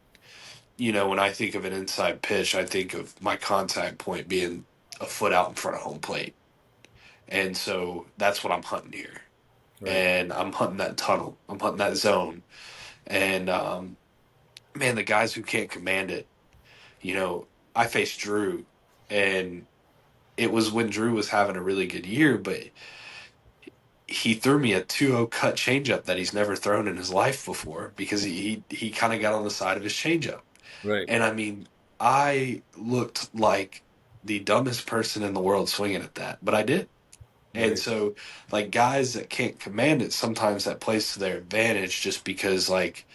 Speaker 3: when I think of an inside pitch, I think of my contact point being a foot out in front of home plate, and so that's what I'm hunting here.
Speaker 1: right,
Speaker 3: And I'm hunting that tunnel. I'm hunting that zone. And man, the guys who can't command it, you know, I faced Drew, and it was when Drew was having a really good year, but he threw me a 2-0 cut changeup that he's never thrown in his life before because he kind of got on the side of his changeup.
Speaker 1: right,
Speaker 3: And I mean, I looked like the dumbest person in the world swinging at that, but I did. And
Speaker 1: right,
Speaker 3: so, like, guys that can't command it, sometimes that plays to their advantage just because, like,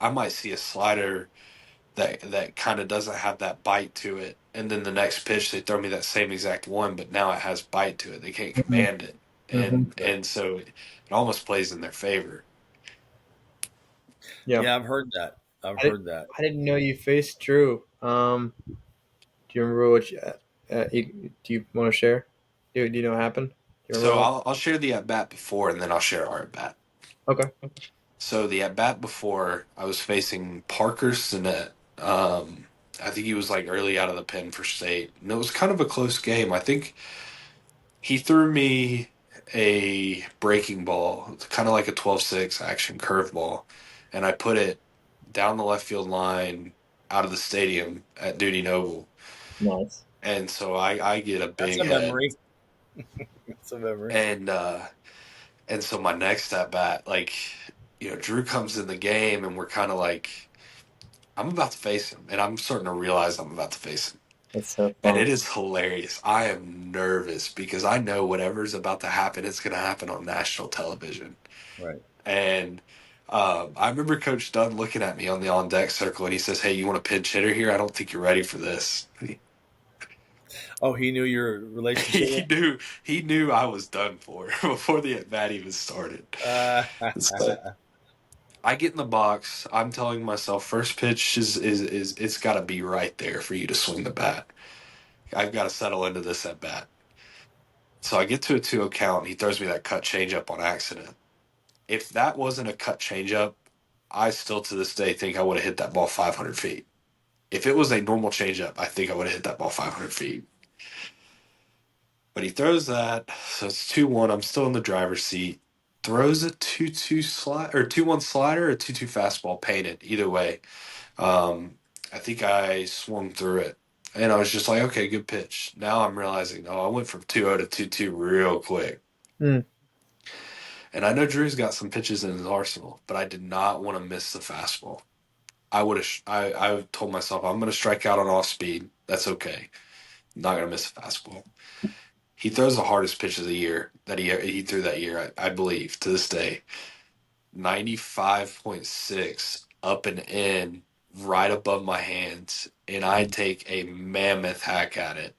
Speaker 3: I might see a slider that kind of doesn't have that bite to it. And then the next pitch they throw me that same exact one, but now it has bite to it. They can't
Speaker 2: hmm
Speaker 3: command it.
Speaker 2: hmm
Speaker 3: And
Speaker 1: right.
Speaker 3: and so it almost plays in their favor.
Speaker 2: yeah.
Speaker 1: Yeah, I've heard that. I've
Speaker 2: I didn't
Speaker 1: heard that.
Speaker 2: I didn't know you faced Drew. Do you remember do you want to share? Do you know what happened? Do you remember
Speaker 3: So
Speaker 2: all?
Speaker 3: I'll share the at bat before and then I'll share our at bat.
Speaker 2: Okay.
Speaker 3: So the at bat before I was facing Parker Sinet. I think he was like early out of the pen for state. And it was kind of a close game. I think he threw me a breaking ball, kind of like a 12-6 action curveball, and I put it down the left field line out of the stadium at Duty Noble.
Speaker 2: Nice.
Speaker 3: And so I get a
Speaker 1: That's
Speaker 3: big
Speaker 1: a
Speaker 3: head.
Speaker 1: memory. That's a memory.
Speaker 3: And so my next at bat, like, Drew comes in the game and we're kind of like, I'm about to face him. And I'm starting to realize I'm about to face him.
Speaker 2: That's so
Speaker 3: And
Speaker 2: fun.
Speaker 3: it is hilarious. I am nervous because I know whatever's about to happen, it's going to happen on national television.
Speaker 1: Right.
Speaker 3: And I remember Coach Dunn looking at me on the on deck circle, and he says, "Hey, you want a pinch hitter here? I don't think you're ready for this."
Speaker 1: Oh, he knew your relationship
Speaker 3: he
Speaker 1: with.
Speaker 3: knew he knew I was done for before the at bat even started.
Speaker 1: Uh,
Speaker 3: So I get in the box. I'm telling myself, first pitch is it's got to be right there for you to swing the bat. I've got to settle into this at bat. So I get to a 2-0 count, and he throws me that cut changeup on accident. If that wasn't a cut changeup, I still to this day think I would have hit that ball 500 feet. If it was a normal changeup, I think I would have hit that ball 500 feet. But he throws that, so it's 2-1. I'm still in the driver's seat. Throws a 2-2 slide or 2-1 slider or 2-2 fastball painted. Either way, I think I swung through it, and I was just like, okay, good pitch. Now I'm realizing, oh, I went from 2-0 to 2-2 real quick.
Speaker 2: Mm.
Speaker 3: And I know Drew's got some pitches in his arsenal, but I did not want to miss the fastball. I would have. I told myself I'm going to strike out on off speed. That's okay. Not gonna miss a fastball. He throws the hardest pitch of the year that he threw that year, I believe, to this day. 95.6 up and in, right above my hands, and I take a mammoth hack at it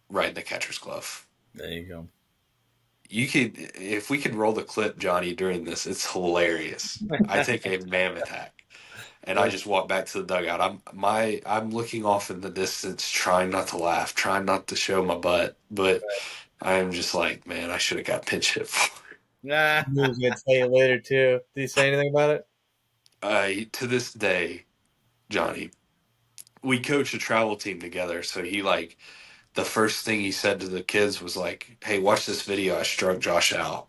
Speaker 3: right in the catcher's glove.
Speaker 1: There you go.
Speaker 3: You could, if we could roll the clip, Johnny, during this, it's hilarious. I take a mammoth hack, and I just walk back to the dugout. I'm looking off in the distance, trying not to laugh, trying not to show my butt, but I am just like, man, I should have got pinch hit for it.
Speaker 1: Nah.
Speaker 2: He was gonna tell you later too. Did he say anything about it?
Speaker 3: To this day, Johnny, we coach a travel team together, so he like the first thing he said to the kids was like, "Hey, watch this video. I struck Josh out."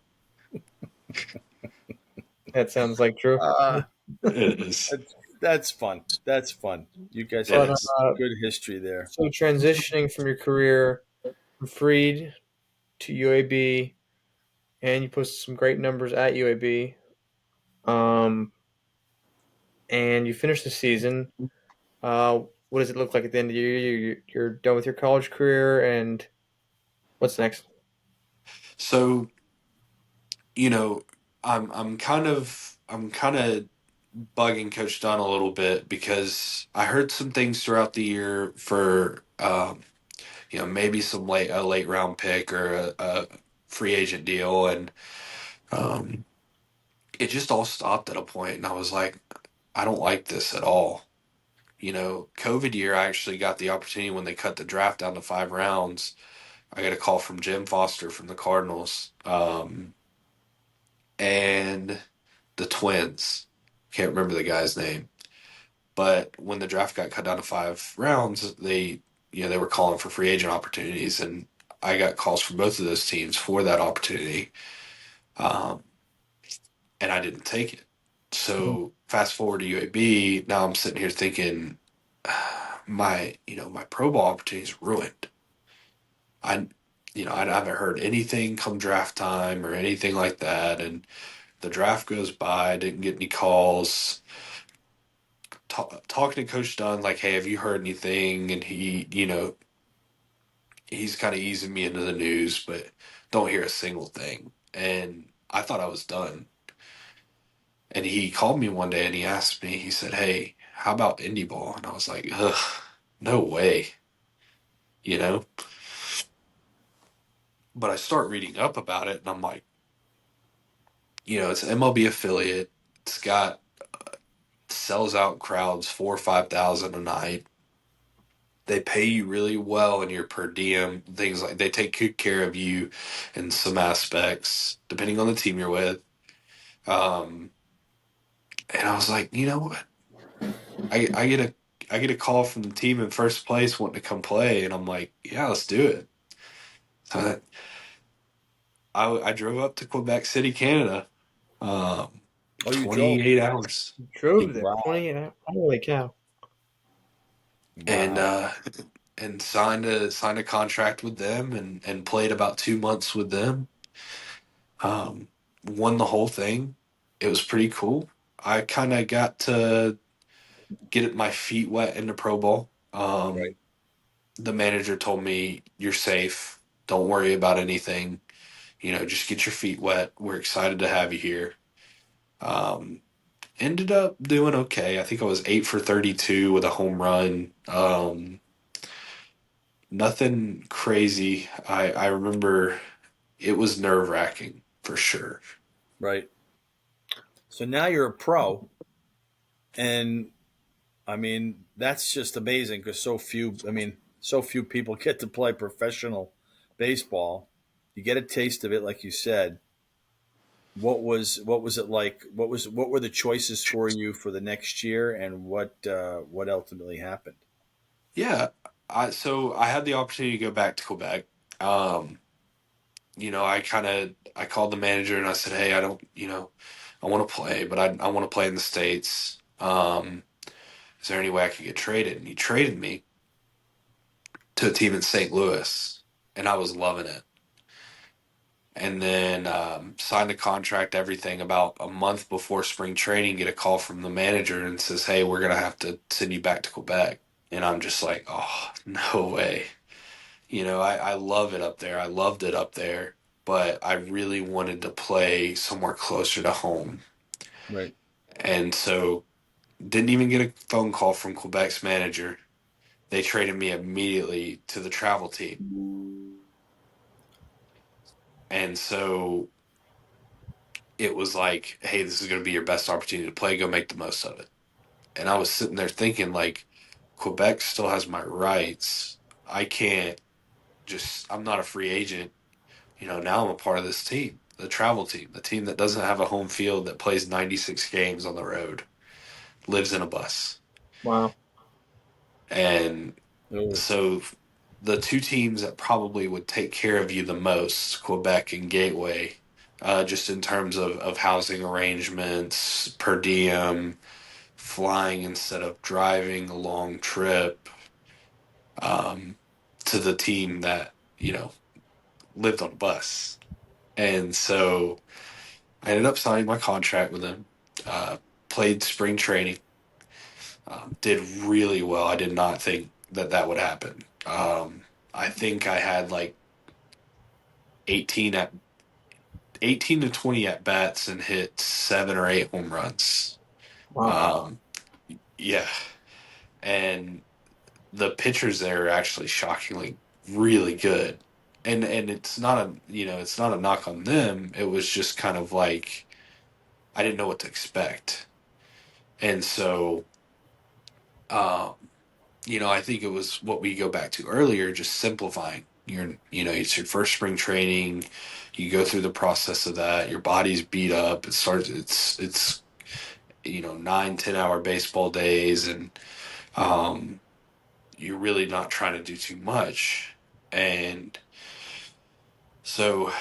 Speaker 2: That sounds like true.
Speaker 1: Uh,
Speaker 3: It is.
Speaker 1: that's fun. That's fun. You guys
Speaker 3: It
Speaker 1: have
Speaker 2: But
Speaker 3: is.
Speaker 1: good history there.
Speaker 2: so transitioning from your career from Freed to UAB, and you posted some great numbers at UAB. Um, and you finished the season. What does it look like at the end of the year? You're done with your college career, and what's next?
Speaker 3: So, you know, I'm kind of bugging Coach Dunn a little bit because I heard some things throughout the year for maybe a late round pick or a free agent deal, and um, it just all stopped at a point, and I was like, I don't like this at all. COVID year, I actually got the opportunity when they cut the draft down to 5 rounds. I got a call from Jim Foster from the Cardinals, and the Twins. Can't remember the guy's name, but when the draft got cut down to 5 rounds, they were calling for free agent opportunities, and I got calls from both of those teams for that opportunity, um, and I didn't take it. So fast forward to UAB, now I'm sitting here thinking, my pro ball opportunity is ruined. I, I haven't heard anything come draft time or anything like that, and the draft goes by. I didn't get any calls. Talking to Coach Dunn, like, hey, have you heard anything? And he's kind of easing me into the news, but don't hear a single thing. And I thought I was done. And he called me one day and he asked me, he said, hey, how about indie ball? And I was like, ugh, no way, you know? But I start reading up about it and I'm like, it's an MLB affiliate. It's got sells out crowds 4 or 5 thousand a night. They pay you really well in your per diem, things like they take good care of you in some aspects, depending on the team you're with. Um, and I was like, you know what? I get a call from the team in first place wanting to come play, and I'm like, yeah, let's do it. So I drove up to Quebec City, Canada.
Speaker 1: Oh, you drove.
Speaker 3: 28 hours.
Speaker 2: You drove there,
Speaker 1: Wow.
Speaker 2: 28. Holy cow!
Speaker 3: and
Speaker 1: Wow.
Speaker 3: and signed a contract with them and played about 2 months with them. Um, Won the whole thing. It was pretty cool. I kind of got to get my feet wet in the Pro Bowl.
Speaker 1: Right.
Speaker 3: The manager told me, "You're safe. Don't worry about anything. Just get your feet wet. We're excited to have you here." Um, Ended up doing okay. I think I was 8 for 32 with a home run. Nothing crazy. I remember it was nerve wracking for sure.
Speaker 1: Right. So now you're a pro, and I mean that's just amazing because so few. I mean, so few people get to play professional baseball. You get a taste of it, like you said. What was it like? What were the choices for you for the next year, and what ultimately happened?
Speaker 3: Yeah. I had the opportunity to go back to Quebec. Um, I called the manager and I said, "Hey, I don't, I want to play, but I want to play in the States. Is there any way I could get traded?" And he traded me to a team in St. Louis, and I was loving it. And then signed a contract, everything. About a month before spring training, get a call from the manager and says, "Hey, we're gonna have to send you back to Quebec." And I'm just like, oh, no way. I love it up there. I loved it up there, but I really wanted to play somewhere closer to home.
Speaker 1: Right.
Speaker 3: And so didn't even get a phone call from Quebec's manager. They traded me immediately to the travel team. And so it was like, hey, this is going to be your best opportunity to play. Go make the most of it. And I was sitting there thinking, like, Quebec still has my rights. I can't I'm not a free agent. Now I'm a part of this team, the travel team, the team that doesn't have a home field, that plays 96 games on the road, lives in a bus.
Speaker 2: Wow.
Speaker 3: And
Speaker 1: Oh,
Speaker 3: so the two teams that probably would take care of you the most, Quebec and Gateway, just in terms of housing arrangements, per diem, flying instead of driving a long trip, um, to the team that, lived on a bus. And so I ended up signing my contract with them, played spring training, did really well. I did not think that that would happen. I think I had like 18 at 18 to 20 at bats and hit 7 or 8 home runs.
Speaker 2: Wow.
Speaker 3: Um, yeah, and the pitchers there are actually shockingly really good. And it's not a knock on them. It was just kind of like I didn't know what to expect. And so um, I think it was what we go back to earlier, just simplifying. It's your first spring training. You go through the process of that. Your body's beat up. It's 9, 10 hour baseball days, and um, you're really not trying to do too much. And so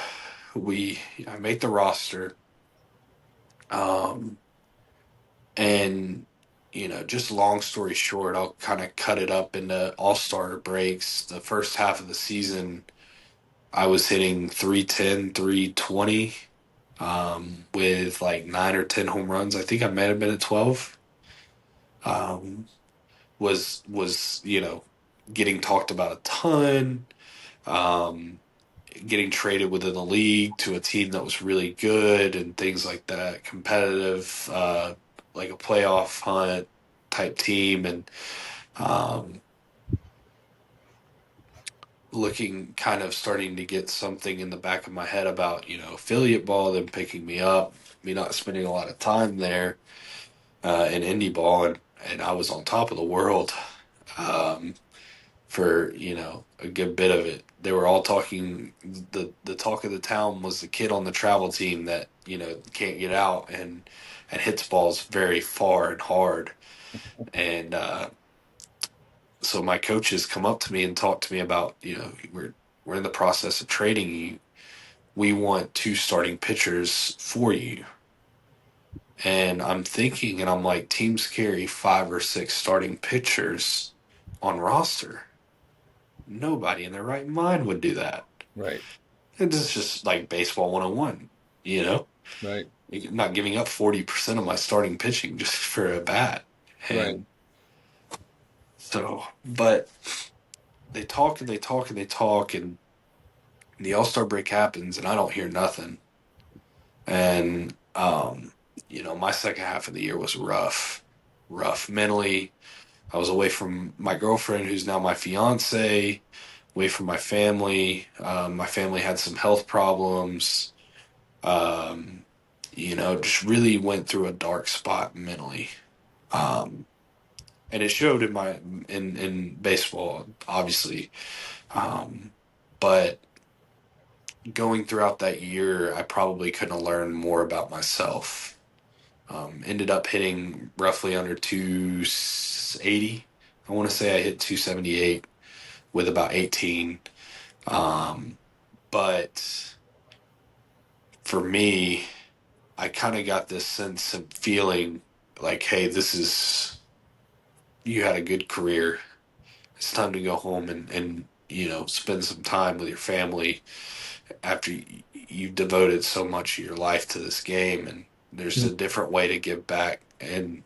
Speaker 3: I make the roster, um, and just long story short, I'll kind of cut it up into all-star breaks. The first half of the season, I was hitting 310, 320, with like 9 or 10 home runs. I think I might have been at 12. Um, was getting talked about a ton. Um, Getting traded within the league to a team that was really good and things like that, competitive, like a playoff hunt type team, and um, looking kind of starting to get something in the back of my head about affiliate ball, them picking me up, me not spending a lot of time there, in indie ball, and I was on top of the world. Um, for a good bit of it. They were all talking. The talk of the town was the kid on the travel team that can't get out and hits balls very far and hard. And so my coaches come up to me and talk to me about we're in the process of trading you. We want 2 starting pitchers for you. And I'm thinking, and I'm like, teams carry 5 or 6 starting pitchers on roster. Nobody in their right mind would do that.
Speaker 1: right.
Speaker 3: And this is just like baseball 101, you know?
Speaker 1: Right.
Speaker 3: Not giving up 40% of my starting pitching just for a bat.
Speaker 1: Right.
Speaker 3: And so, but they talk and they talk and they talk, and the All-Star break happens, and I don't hear nothing. And, my second half of the year was rough, rough mentally. I was away from my girlfriend, who's now my fiance, away from my family. My family had some health problems. Um, just really went through a dark spot mentally. Um, and it showed in baseball, obviously. Um, but going throughout that year, I probably couldn't have learned more about myself. Ended up hitting roughly under 280. I want to say I hit 278 with about 18. Um, but for me, I kind of got this sense of feeling like, hey, you had a good career. It's time to go home and spend some time with your family after you've devoted so much of your life to this game. And there's
Speaker 2: Mm.
Speaker 3: a different way to give back. And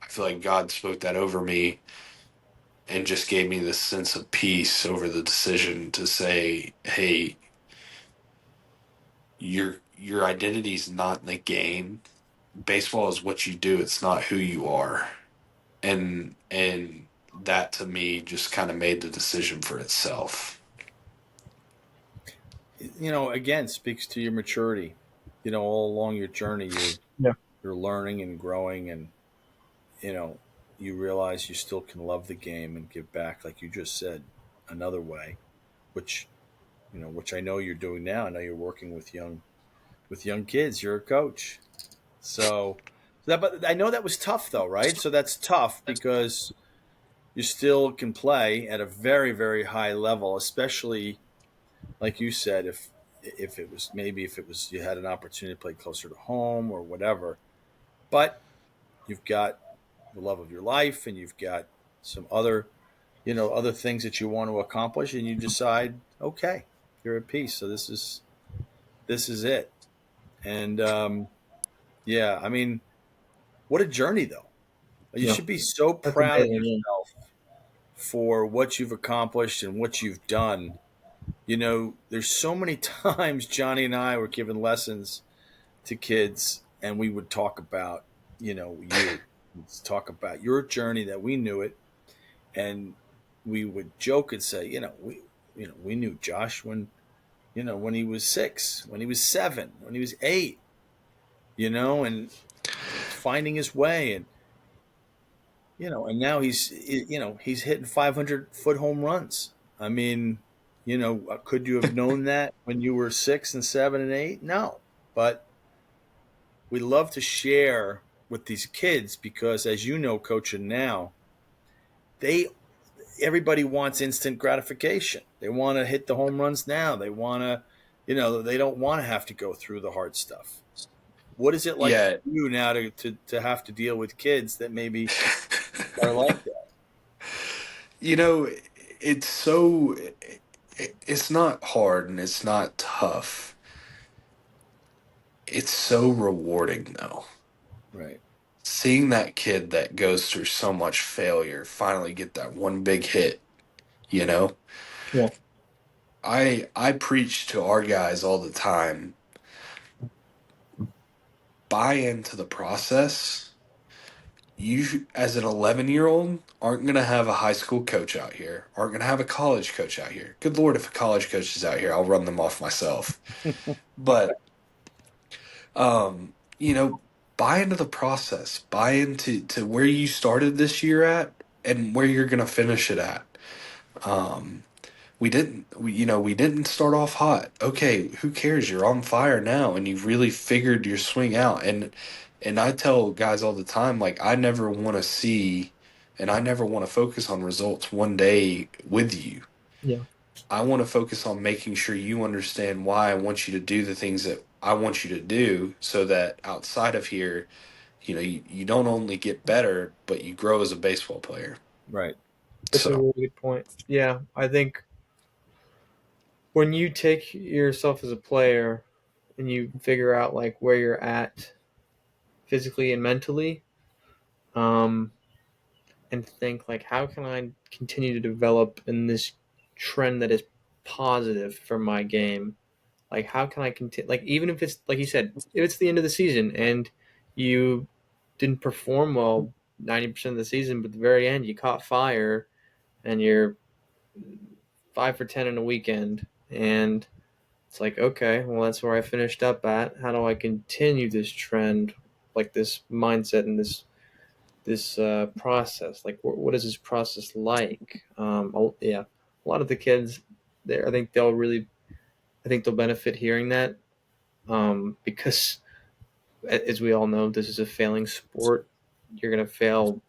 Speaker 3: I feel like God spoke that over me and just gave me this sense of peace over the decision to say, hey, your identity's not in the game. Baseball is what you do, it's not who you are. And that to me just kind of made the decision for itself.
Speaker 1: Again, speaks to your maturity. All along your journey,
Speaker 2: Yeah.
Speaker 1: you're learning and growing, and you know, you realize you still can love the game and give back, like you just said, another way, which which I know you're doing now. I know you're working with young kids. You're a coach, but I know that was tough though, right? So that's tough because you still can play at a very, very high level, especially like you said, if it was you had an opportunity to play closer to home or whatever. But you've got the love of your life, and you've got some other things that you want to accomplish, and you decide, okay, you're at peace. So this is it. And yeah, I mean, what a journey though. You
Speaker 2: Yeah.
Speaker 1: should be so
Speaker 2: That's
Speaker 1: proud of
Speaker 2: amazing.
Speaker 1: yourself for what you've accomplished and what you've done. There's so many times Johnny and I were giving lessons to kids, and we would talk about, let's talk about your journey that we knew it, and we would joke and say, we knew Josh when he was 6, when he was 7, when he was 8, and finding his way, and now he's hitting 500-foot home runs. I mean, could you have known that when you were 6 and 7 and 8? No, but we love to share with these kids because, as you know, coaching now, they everybody wants instant gratification. They want to hit the home runs now. They want to, they don't want to have to go through the hard stuff. What is it like for
Speaker 3: Yeah.
Speaker 1: you now to have to deal with kids that maybe are like that?
Speaker 3: You know, it's so it's not hard and it's not tough. It's so rewarding though.
Speaker 1: Right.
Speaker 3: Seeing that kid that goes through so much failure finally get that one big hit, you know?
Speaker 2: Yeah.
Speaker 3: I preach to our guys all the time. Buy into the process. You, as an 11-year-old, aren't going to have a high school coach out here, aren't going to have a college coach out here. Good Lord, if a college coach is out here, I'll run them off myself. But, you know, buy into the process, buy into where you started this year at and where you're going to finish it at. Um, we didn't start off hot. Okay, who cares? You're on fire now and you've really figured your swing out. And I tell guys all the time, like, I never want to see and I never want to focus on results one day with you.
Speaker 2: Yeah.
Speaker 3: I want to focus on making sure you understand why I want you to do the things that I want you to do so that outside of here, you don't only get better, but you grow as a baseball player.
Speaker 1: Right.
Speaker 2: That's a
Speaker 3: So,
Speaker 2: really good point. Yeah, I think when you take yourself as a player and you figure out like where you're at physically and mentally, um, and think like how can I continue to develop in this trend that is positive for my game? Like how can I continue? Like even if it's like you said, if it's the end of the season and you didn't perform well 90% of the season, but at the very end you caught fire and you're 5 for 10 in a weekend, and it's like okay, well that's where I finished up at. How do I continue this trend, like this mindset and this process? Like what is this process like? Yeah, a lot of the kids there, I think they'll benefit hearing that, because as we all know, this is a failing sport. You're gonna fail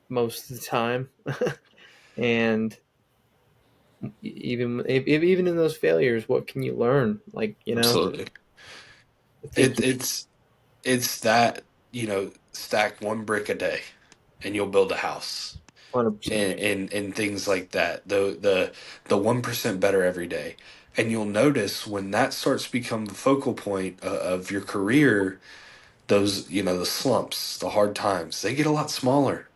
Speaker 2: most of the time, and even in those failures, what can you learn? Like
Speaker 3: absolutely.
Speaker 2: I think
Speaker 3: It, it's it's that, stack one brick a day and you'll build a house
Speaker 2: 100%.
Speaker 3: and things like that. The 1% better every day. And you'll notice when that starts to become the focal point of your career, those, the slumps, the hard times, they get a lot smaller,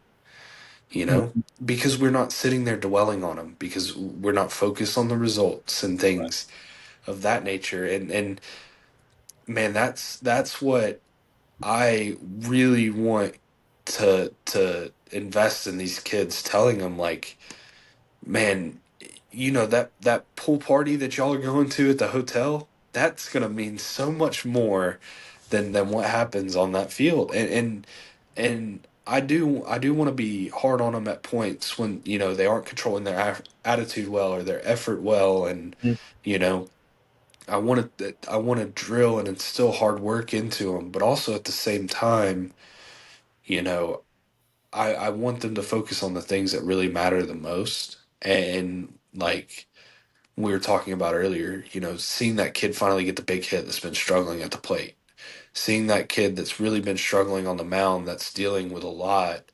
Speaker 1: Mhm.
Speaker 3: because we're not sitting there dwelling on them, because we're not focused on the results and
Speaker 1: Right.
Speaker 3: things of that nature. And man, that's what I really want to invest in these kids, telling them like, man, that pool party that y'all are going to at the hotel, that's gonna mean so much more than what happens on that field. And I do want to be hard on them at points when they aren't controlling their attitude well or their effort well. And you know I want to drill and instill hard work into them, but also at the same time, you know I want them to focus on the things that really matter the most. And like we were talking about earlier, seeing that kid finally get the big hit that's been struggling at the plate, seeing that kid that's really been struggling on the mound, that's dealing with a lot,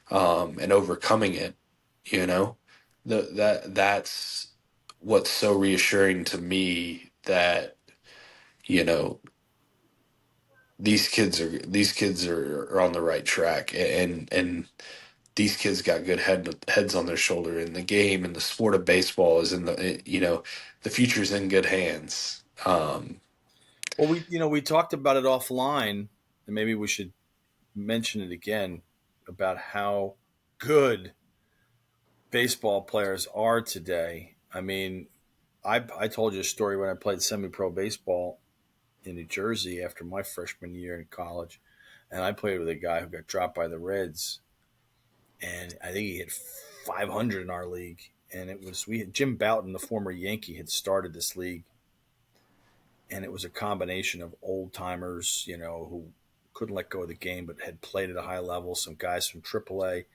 Speaker 3: and overcoming it, you know, that's what's so reassuring to me, that you know these kids are on the right track. And these kids got good heads on their shoulder, and the game and the sport of baseball is the future's in good hands.
Speaker 1: Well, we talked about it offline, and maybe we should mention it again about how good baseball players are today. I mean, I told you a story when I played semi-pro baseball in New Jersey after my freshman year in college, and I played with a guy who got dropped by the Reds, and I think he hit 500 in our league. And it was we had Jim Bouton, the former Yankee, had started this league, and it was a combination of old timers, who couldn't let go of the game but had played at a high level, some guys from AAA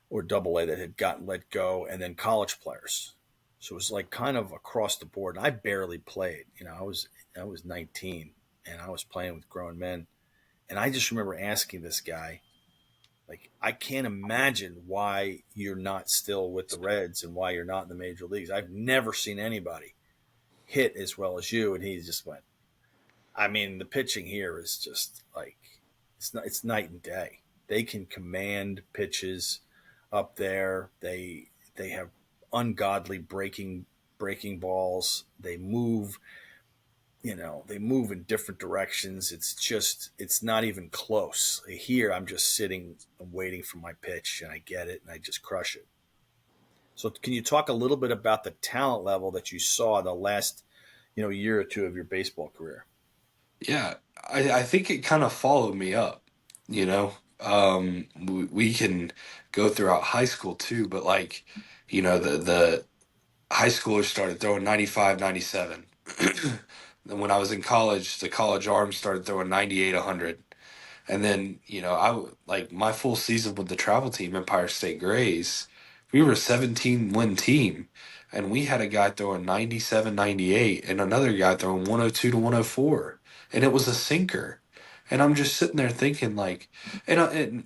Speaker 1: or Double A that had gotten let go, and then college players. So it was like kind of across the board. And I barely played. I was 19, and I was playing with grown men. And I just remember asking this guy, like, I can't imagine why you're not still with the Reds and why you're not in the major leagues. I've never seen anybody hit as well as you. And he just went, I mean, the pitching here is just like it's night and day. They can command pitches up there. They have ungodly breaking balls. They move in different directions. It's not even close. Here I'm just sitting and waiting for my pitch, and I get it and I just crush it. So can you talk a little bit about the talent level that you saw the last, year or two of your baseball career?
Speaker 3: Yeah, I think it kind of followed me up, you know. We can go throughout high school too, but like, the high schoolers started throwing 95, 97. Then when I was in college, the college arms started throwing 98, 100. And then, like my full season with the travel team, Empire State Grays, we were a 17 win team. And we had a guy throwing 97, 98, and another guy throwing 102 to 104. And it was a sinker. And I'm just sitting there thinking, like, and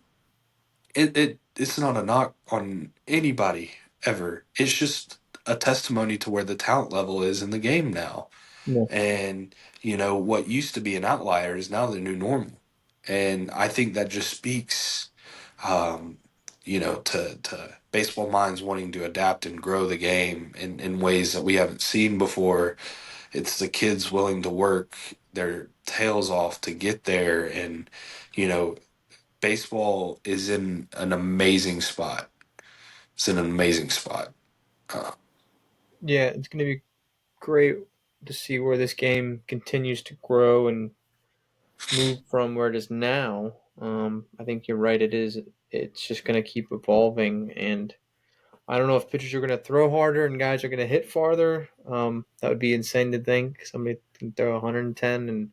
Speaker 3: it's not a knock on anybody ever. It's just a testimony to where the talent level is in the game now.
Speaker 2: Yeah.
Speaker 3: And, what used to be an outlier is now the new normal. And I think that just speaks, um, to baseball minds wanting to adapt and grow the game in ways that we haven't seen before. It's the kids willing to work their tails off to get there. And, you know, baseball is in an amazing spot. It's in an amazing spot. Uh,
Speaker 2: Yeah, it's going to be great to see where this game continues to grow and move from where it is now. I think you're right. It is. It's just going to keep evolving, and I don't know if pitchers are going to throw harder and guys are going to hit farther. That would be insane to think. Somebody can throw 110 and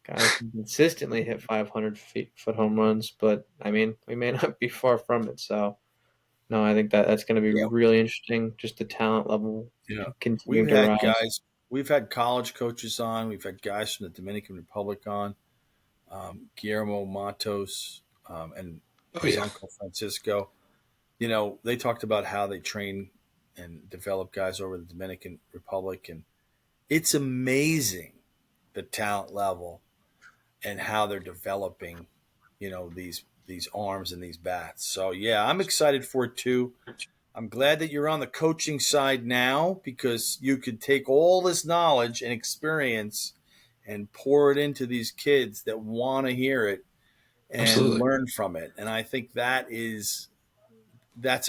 Speaker 2: guys can consistently hit 500 foot home runs, but I mean, we may not be far from it. So, no, I think that's going to be
Speaker 1: Yeah,
Speaker 2: really interesting. Just the talent level
Speaker 1: yeah. We've
Speaker 2: continuing to
Speaker 1: had
Speaker 2: rise.
Speaker 1: guys, we've had college coaches on. We've had guys from the Dominican Republic on, Guillermo Matos, and
Speaker 3: oh
Speaker 1: his
Speaker 3: yeah,
Speaker 1: uncle Francisco. They talked about how they train and develop guys over the Dominican Republic, and it's amazing the talent level and how they're developing, these arms and these bats. So yeah, I'm excited for it too. I'm glad that you're on the coaching side now because you could take all this knowledge and experience and pour it into these kids that want to hear it and
Speaker 3: Absolutely.
Speaker 1: learn from it. And I think that's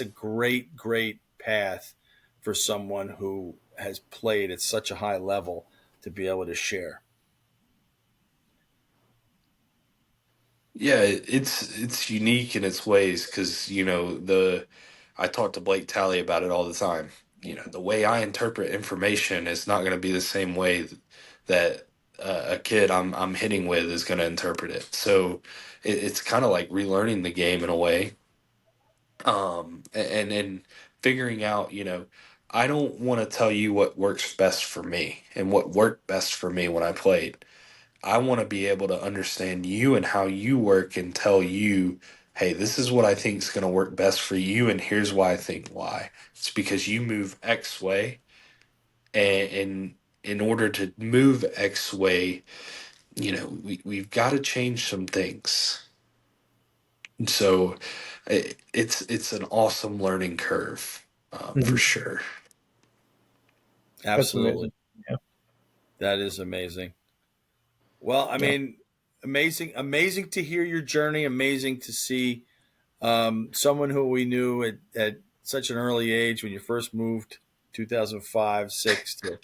Speaker 1: a great, great path for someone who has played at such a high level to be able to share.
Speaker 3: Yeah, it's unique in its ways because the I talk to Blake Talley about it all the time. The way I interpret information is not going to be the same way that a kid I'm hitting with is going to interpret it. So it's kind of like relearning the game in a way, and figuring out. I don't want to tell you what works best for me and what worked best for me when I played. I want to be able to understand you and how you work and tell you, hey, this is what I think is going to work best for you, and here's why I think why. It's because you move X way, and in order to move X way, we've got to change some things. And so it's an awesome learning curve, for
Speaker 2: Mhm.
Speaker 3: sure.
Speaker 2: That's
Speaker 1: Absolutely.
Speaker 2: amazing. Yeah.
Speaker 1: That is amazing. Well, I
Speaker 2: Yeah.
Speaker 1: mean, amazing, amazing to hear your journey. Amazing to see someone who we knew at such an early age when you first moved, 2005, six to,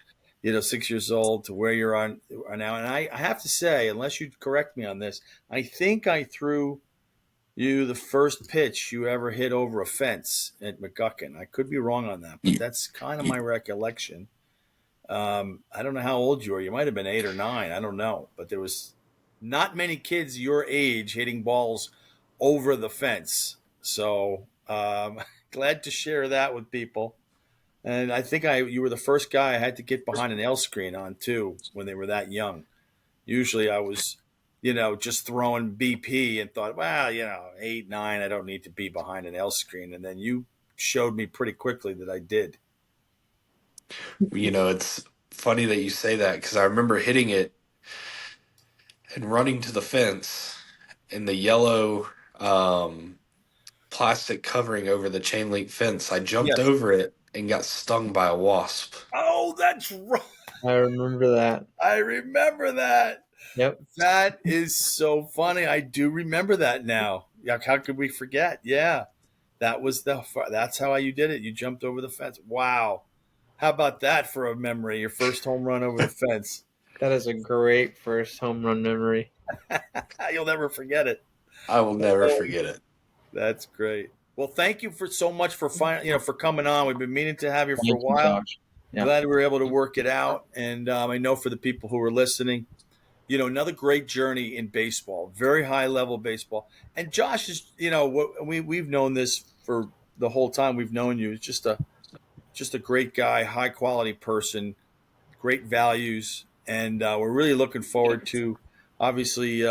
Speaker 1: 6 years old to where you're on are now. And I have to say, unless you correct me on this, I think I threw you the first pitch you ever hit over a fence at McGuckin. I could be wrong on that, but
Speaker 3: You,
Speaker 1: that's kind of
Speaker 3: you,
Speaker 1: my recollection. I don't know how old you were. You might have been 8 or 9. I don't know, but there was not many kids your age hitting balls over the fence. So glad to share that with people. And I think you were the first guy I had to get behind an L screen on too when they were that young. Usually I was, just throwing BP and thought, well, 8, 9, I don't need to be behind an L screen. And then you showed me pretty quickly that I did.
Speaker 3: it's funny that you say that because I remember hitting it and running to the fence in the yellow plastic covering over the chain link fence. I jumped
Speaker 1: Yes.
Speaker 3: over it and got stung by a wasp.
Speaker 1: Oh, that's right.
Speaker 2: I remember that.
Speaker 1: I remember that.
Speaker 2: Yep.
Speaker 1: That is so funny. I do remember that now. Yeah, how could we forget? Yeah, that's how you did it. You jumped over the fence. Wow. How about that for a memory? Your first home run over the fence.
Speaker 2: That is a great first home run memory.
Speaker 1: You'll never forget it.
Speaker 3: I will never
Speaker 1: Oh,
Speaker 3: forget it.
Speaker 1: that's great. Well, thank you for so much for coming on. We've been meaning to have you for a
Speaker 2: Thank you,
Speaker 1: while.
Speaker 2: Josh. Yeah.
Speaker 1: Glad we were able to work it out. And I know for the people who are listening, another great journey in baseball, very high level baseball. And Josh is, we've known this for the whole time we've known you. He's just a great guy, high quality person, great values, and we're really looking forward to, obviously,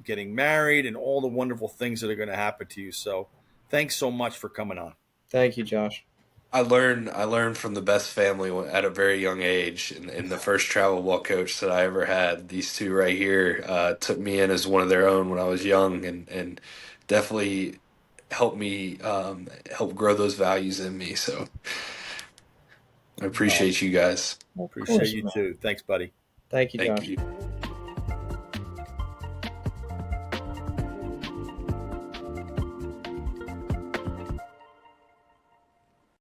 Speaker 1: getting married and all the wonderful things that are going to happen to you. So, thanks so much for coming on.
Speaker 2: Thank you, Josh.
Speaker 3: I learned from the best family at a very young age, and the first travel ball coach that I ever had. These two right here took me in as one of their own when I was young, and definitely helped me help grow those values in me. So I
Speaker 1: Oh,
Speaker 3: appreciate you guys.
Speaker 2: Of
Speaker 1: appreciate
Speaker 2: course,
Speaker 1: you
Speaker 2: man.
Speaker 1: too. Thanks, buddy.
Speaker 2: Thank you,
Speaker 3: Thank
Speaker 2: Josh.
Speaker 3: you.